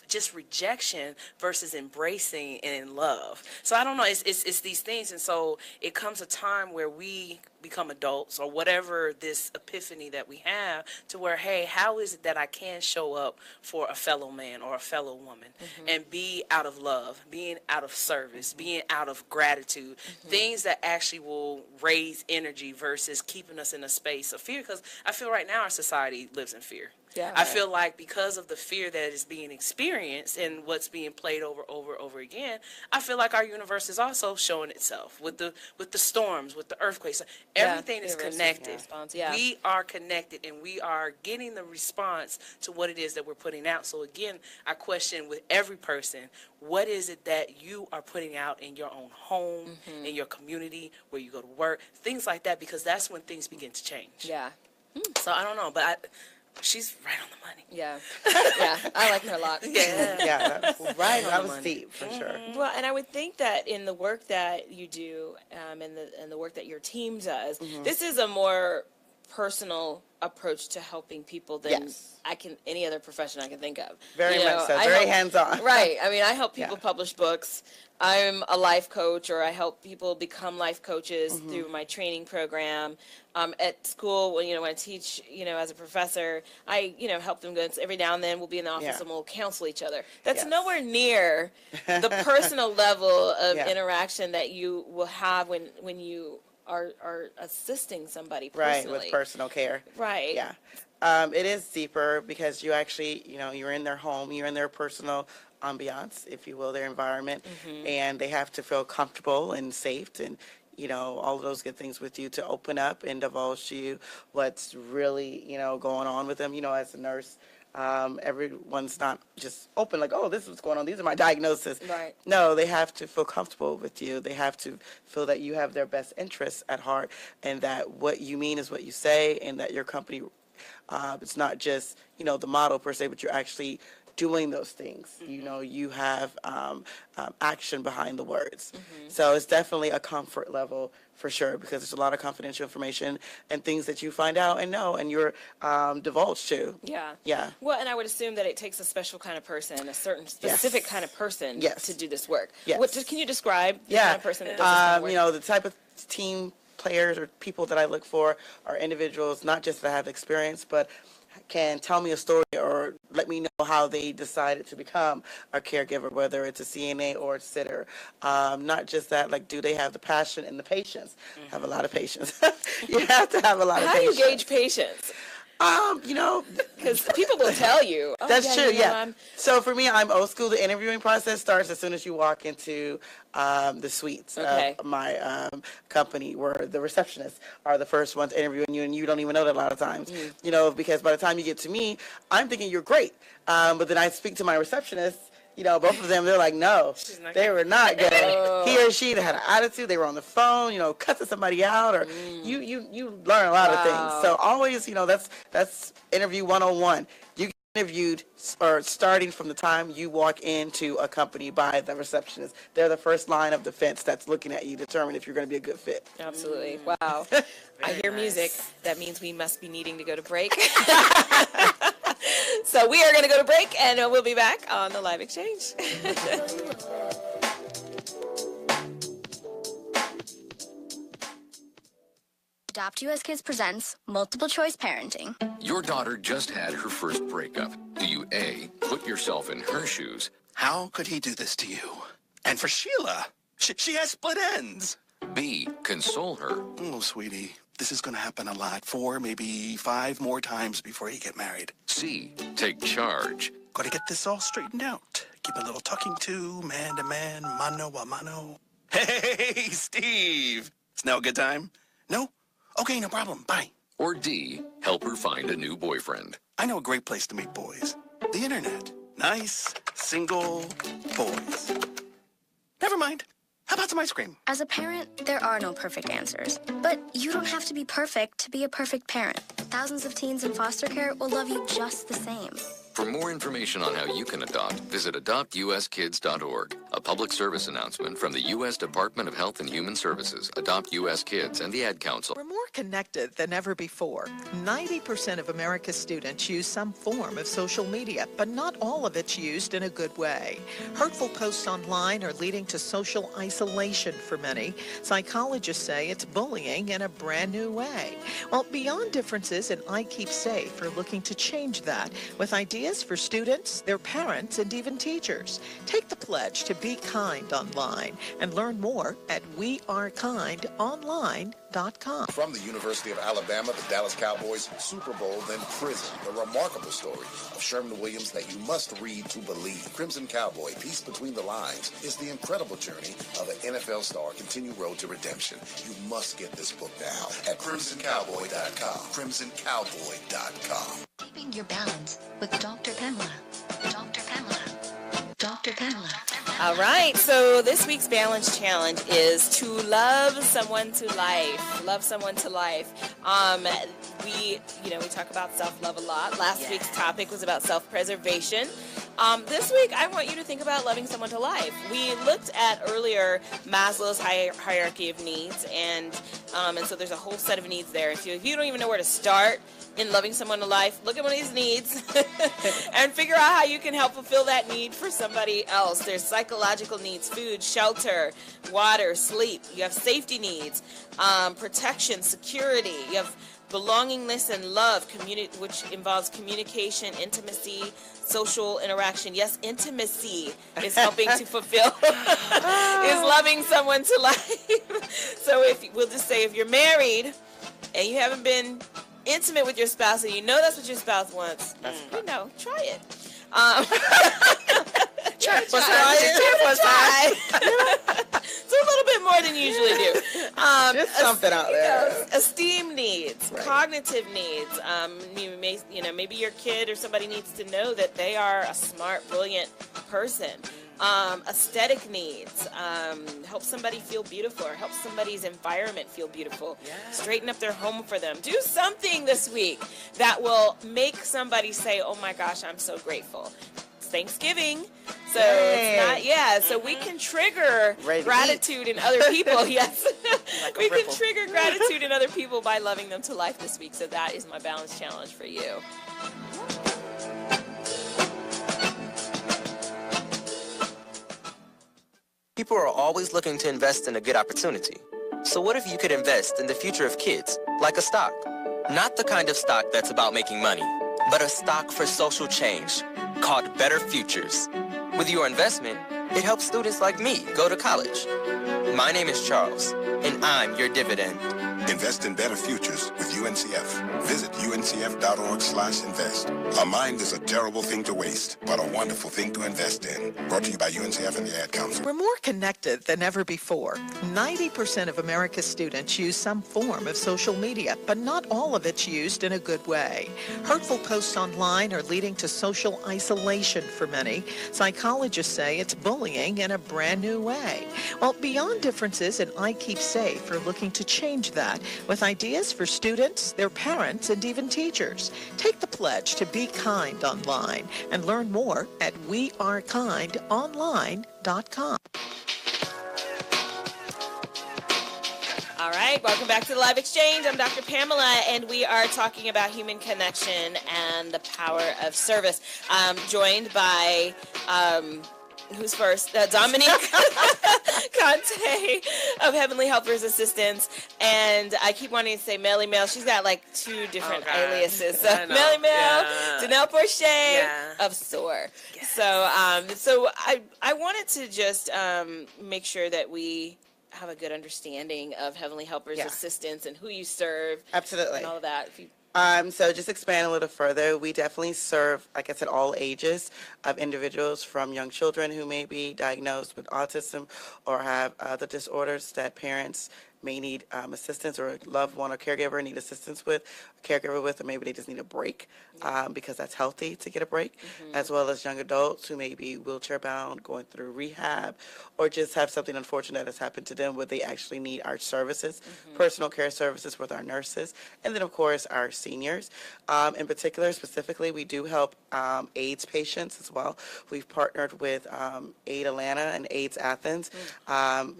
just rejection versus embracing and in love. So I don't know, it's these things. And so it comes a time where we become adults or whatever this epiphany that we have to where, hey, how is it that I can show up for a fellow man or a fellow woman and be out of love, being out of service, being out of gratitude, things that actually will raise energy versus keeping us in a space of fear? Because I feel right now our society lives in fear. Yeah. I feel like because of the fear that is being experienced and what's being played over again, I feel like our universe is also showing itself with the storms, with the earthquakes. Everything is connected. We are connected, and we are getting the response to what it is that we're putting out. So again, I question with every person, what is it that you are putting out in your own home, in your community, where you go to work, things like that, because that's when things begin to change. Yeah. So I don't know, but she's right on the money. Yeah. Yeah, I like her a lot. Yeah, that's Right on that the was money. deep for sure. Well, and I would think that in the work that you do and the work that your team does, this is a more personal approach to helping people than any other profession I can think of. Very much so. Very hands-on. Right. I mean, I help people publish books. I'm a life coach, or I help people become life coaches through my training program. At school, when I teach, as a professor, I, help them go. Every now and then we'll be in the office and we'll counsel each other. That's nowhere near the personal level of interaction that you will have when you are assisting somebody personally. Right, with personal care. Right. Yeah. It is deeper because you actually, you're in their home, you're in their personal ambiance, if you will, their environment, and they have to feel comfortable and safe and, all of those good things with you to open up and divulge to you what's really, going on with them. As a nurse, everyone's not just open like, oh, this is what's going on. These are my diagnoses. Right. No, they have to feel comfortable with you. They have to feel that you have their best interests at heart and that what you mean is what you say and that your company, it's not just, the model per se, but you're actually doing those things. You have action behind the words. So it's definitely a comfort level for sure because there's a lot of confidential information and things that you find out and know and you're divulged to. Yeah. Yeah. Well, and I would assume that it takes a special kind of person, a certain specific kind of person to do this work. Yes. Can you describe the kind of person that does this kind of work? The type of team players or people that I look for are individuals not just that have experience, but can tell me a story or let me know how they decided to become a caregiver, whether it's a CNA or a sitter. Not just that, like, do they have the passion and the patience? Have a lot of patience. You have to have a lot of patience. How do you gauge patience? Because people will tell you. Oh, That's true, yeah. No, so for me, I'm old school. The interviewing process starts as soon as you walk into the suites of my company, where the receptionists are the first ones interviewing you, and you don't even know that a lot of times. Because by the time you get to me, I'm thinking you're great. But then I speak to my receptionist. Both of them, they're like, no, they were not good. He or she, they had an attitude. They were on the phone, cussing somebody out, or you learn a lot of things. So always, that's interview 101. You get interviewed or starting from the time you walk into a company by the receptionist. They're the first line of defense that's looking at you, determine if you're going to be a good fit. Absolutely. Wow. I hear music. That means we must be needing to go to break. So we are going to go to break, and we'll be back on the Live Exchange. Adopt US Kids presents Multiple Choice Parenting. Your daughter just had her first breakup. Do you A, put yourself in her shoes? How could he do this to you? And for Sheila, she has split ends. B, console her. Oh, sweetie, this is going to happen a lot. 4, maybe 5 more times before you get married. C, take charge. Got to get this all straightened out. Keep a little talking to, man, mano a mano. Hey, Steve. It's now a good time? No? Okay, no problem. Bye. Or D, help her find a new boyfriend. I know a great place to meet boys. The internet. Nice, single boys. Never mind. How about some ice cream? As a parent, there are no perfect answers. But you don't have to be perfect to be a perfect parent. Thousands of teens in foster care will love you just the same. For more information on how you can adopt, visit adoptuskids.org. A public service announcement from the U.S. Department of Health and Human Services, Adopt U.S. Kids, and the Ad Council. We're more connected than ever before. 90% of America's students use some form of social media, but not all of it's used in a good way. Hurtful posts online are leading to social isolation for many. Psychologists say it's bullying in a brand new way. Well, Beyond Differences and I Keep Safe are looking to change that with ideas for students, their parents, and even teachers. Take the pledge to be kind online and learn more at wearekindonline.com. From the University of Alabama, the Dallas Cowboys, Super Bowl, then prison. The remarkable story of Sherman Williams that you must read to believe. Crimson Cowboy, Peace Between the Lines, is the incredible journey of an NFL star continued road to redemption. You must get this book now at crimsoncowboy.com. crimsoncowboy.com. Keeping your balance with Dr. Pamela. Dr. Pamela. Dr. Pamela. All right, so this week's balance challenge is to love someone to life. Love someone to life. We talk about self-love a lot. Last week's topic was about self-preservation. This week, I want you to think about loving someone to life. We looked at earlier Maslow's hierarchy of needs, and so there's a whole set of needs there. If you don't even know where to start, in loving someone to life, look at one of these needs and figure out how you can help fulfill that need for somebody else. There's psychological needs, food, shelter, water, sleep. You have safety needs, protection, security. You have belongingness and love, which involves communication, intimacy, social interaction. Yes, intimacy is helping to fulfill, is loving someone to life. So we'll just say if you're married and you haven't been intimate with your spouse and you know that's what your spouse wants, try it. Try it. It's a little bit more than you usually do. Just something out there. Esteem needs, cognitive needs. Maybe your kid or somebody needs to know that they are a smart, brilliant person. Aesthetic needs, help somebody feel beautiful or help somebody's environment feel beautiful. Straighten up their home for them. Do something this week that will make somebody say, oh my gosh, I'm so grateful. It's Thanksgiving, so it's not, so we can trigger gratitude in other people. Yes, we can trigger gratitude in other people by loving them to life this week. So that is my balance challenge for you. People are always looking to invest in a good opportunity. So what if you could invest in the future of kids, like a stock? Not the kind of stock that's about making money, but a stock for social change, called Better Futures. With your investment, it helps students like me go to college. My name is Charles, and I'm your dividend. Invest in better futures with UNCF. Visit uncf.org/invest. A mind is a terrible thing to waste, but a wonderful thing to invest in. Brought to you by UNCF and the Ad Council. We're more connected than ever before. 90% of America's students use some form of social media, but not all of it's used in a good way. Hurtful posts online are leading to social isolation for many. Psychologists say it's bullying in a brand new way. Well, Beyond Differences and I Keep Safe are looking to change that with ideas for students, their parents, and even teachers. Take the pledge to be kind online and learn more at wearekindonline.com. All right, welcome back to the Live Exchange. I'm Dr. Pamela, and we are talking about human connection and the power of service. Joined by... who's first? Dominique Conteh of Heavenly Helpers Assistance. And I keep wanting to say Melly Mel. She's got like two different aliases. So Melly Mel, Janelle Porcher of SOAR. Yes. So I wanted to just make sure that we have a good understanding of Heavenly Helpers Assistance and who you serve. Absolutely. And all of that. So just expand a little further, we definitely serve, like I said, all ages of individuals, from young children who may be diagnosed with autism or have other disorders that parents may need assistance, or a loved one or caregiver need assistance with, or maybe they just need a break because that's healthy to get a break, as well as young adults who may be wheelchair bound, going through rehab, or just have something unfortunate that has happened to them where they actually need our services, personal care services with our nurses, and then of course our seniors. In particular, specifically, we do help AIDS patients as well. We've partnered with AIDS Atlanta and AIDS Athens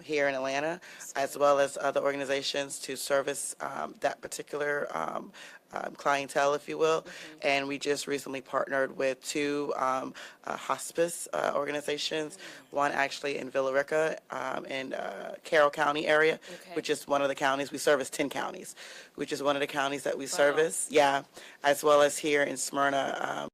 here in Atlanta, as well as other organizations to service that particular clientele, if you will. And we just recently partnered with two hospice organizations, one actually in Villa Rica in Carroll County area, which is one of the counties. We service 10 counties, which is one of the counties that we service, as well as here in Smyrna.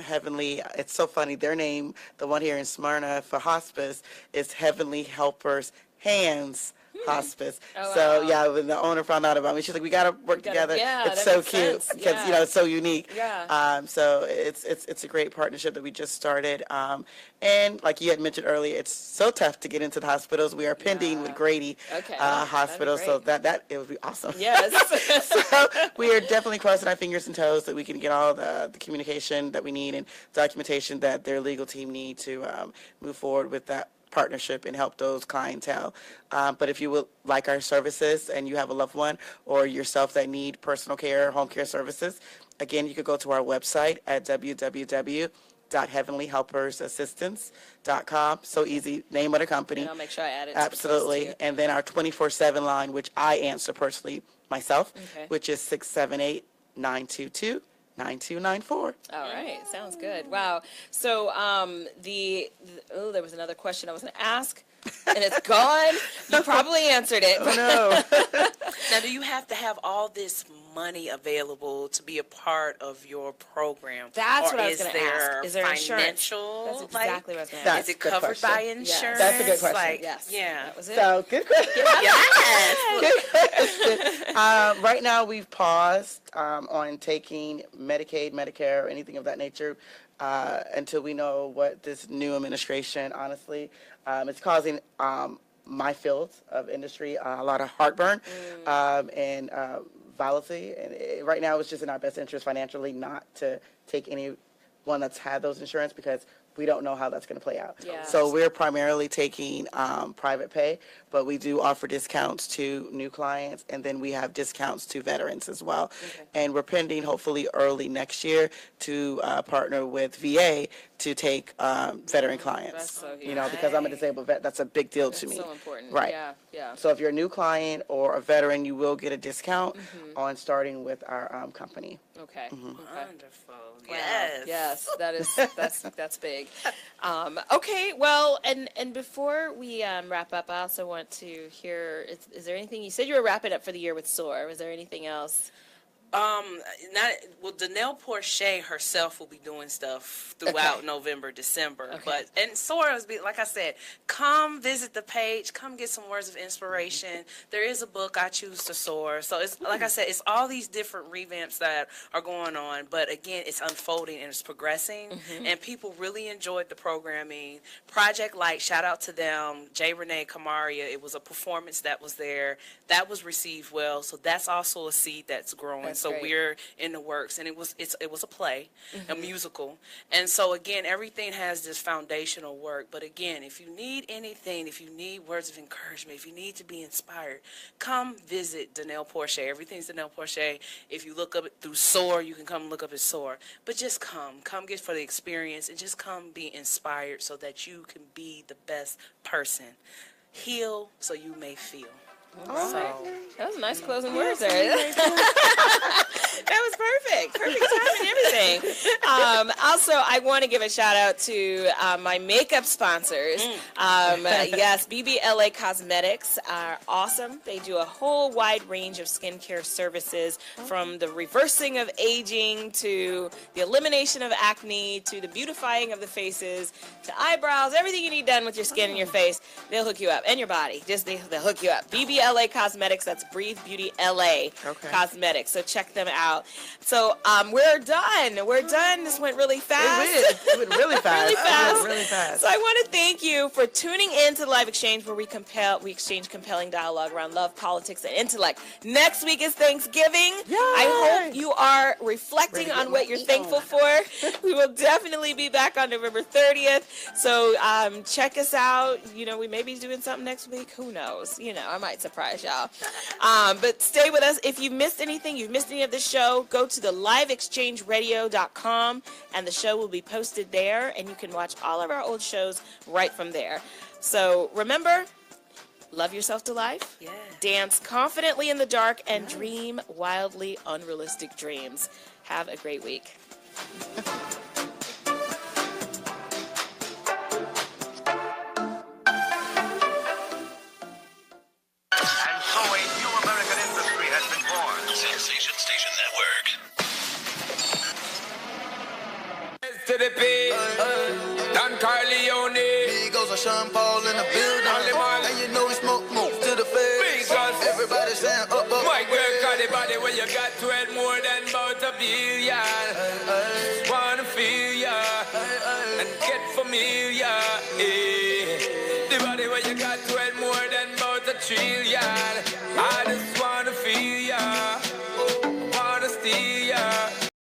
Heavenly, it's so funny, their name, the one here in Smyrna for hospice, is Heavenly Helpers Hands Hospice. When the owner found out about me, she's like, we got to work together. It's so cute because it's so unique. So it's a great partnership that we just started. And like you had mentioned earlier, it's so tough to get into the hospitals. We are pending with Grady Hospital, so that it would be awesome. Yes. So we are definitely crossing our fingers and toes that we can get all the communication that we need and documentation that their legal team need to move forward with that partnership and help those clientele. But if you would like our services and you have a loved one or yourself that need personal care, home care services, again, you could go to our website at www.heavenlyhelpersassistance.com. So easy, name of the company. And I'll make sure I add it. Absolutely. And then our 24/7 line, which I answer personally myself, which is 922-9294. All right, sounds good. Wow. So there was another question I was going to ask, and it's gone. You probably answered it. Oh, no. Now, do you have to have all this money available to be a part of your program? That's or what I was going to ask. Is there insurance? Financial? That's exactly what I was going to That's ask. Is it good covered question. by insurance? That's a good question. Like, Yes. Yeah. That was it. So, good question. Yes. Good question. Right now, we've paused on taking Medicaid, Medicare, or anything of that nature until we know what this new administration, honestly, it's causing my field of industry a lot of heartburn and volatility. And right now, it's just in our best interest financially not to take anyone that's had those insurance because we don't know how that's going to play out. Yeah. So we're primarily taking private pay, but we do offer discounts to new clients, and then we have discounts to veterans as well. Okay. And we're pending, hopefully early next year, to partner with VA to take veteran clients. That's so huge. You know, because I'm a disabled vet, that's a big deal to me. So important. Right. Yeah, yeah. So if you're a new client or a veteran, you will get a discount on starting with our company. Okay. Wonderful. Wow. Yes. Yes, that's big. Okay, well, and before we wrap up, I also want to hear, is there anything, you said you were wrapping up for the year with SOAR. Was there anything else? Danelle Porcher herself will be doing stuff throughout November, December. Okay. And Sora was like I said, come visit the page, come get some words of inspiration. There is a book, I Choose to Soar. So it's like I said, it's all these different revamps that are going on. But again, it's unfolding and it's progressing. And people really enjoyed the programming. Project Light, shout out to them. J. Renee Kamaria, it was a performance that was there. That was received well. So that's also a seed that's growing. That's so great. We're in the works, and it was a play, a musical, and so again, everything has this foundational work. But again, if you need anything, if you need words of encouragement, if you need to be inspired, come visit Danelle Porcher. Everything's Danelle Porcher. If you look up it through SOAR, you can come look up at SOAR. But just come get for the experience, and just come be inspired so that you can be the best person. Heal so you may feel. Oh, that was a nice closing words there. That was perfect. Perfect time and everything. Also, I want to give a shout out to my makeup sponsors. Yes, BBLA Cosmetics are awesome. They do a whole wide range of skincare services, from the reversing of aging to the elimination of acne to the beautifying of the faces to eyebrows, everything you need done with your skin and your face. They'll hook you up, and your body. They'll hook you up. BBLA Cosmetics, that's Breathe Beauty LA Cosmetics. So check them out. So we're done. We're done. This went really fast. It went really fast. Really fast. So I want to thank you for tuning in to Live Exchange, where we exchange compelling dialogue around love, politics, and intellect. Next week is Thanksgiving. Yay. I hope you are reflecting on what you're thankful for. We will definitely be back on November 30th. So check us out. You know, we may be doing something next week. Who knows? You know, I might surprise y'all. But stay with us. If you missed anything, you've missed any of the show, go to the liveexchangeradio.com, and the show will be posted there, and you can watch all of our old shows right from there. So remember, love yourself to life, dance confidently in the dark, and dream wildly unrealistic dreams. Have a great week. To the P, Don Carleone, Migos and Sean Paul in the building. And you know we smoke to the face. Everybody saying up. My girl got the body when you got 12 more than about a billion. Wanna feel ya and get familiar. The body when you got 12 more than about a trillion.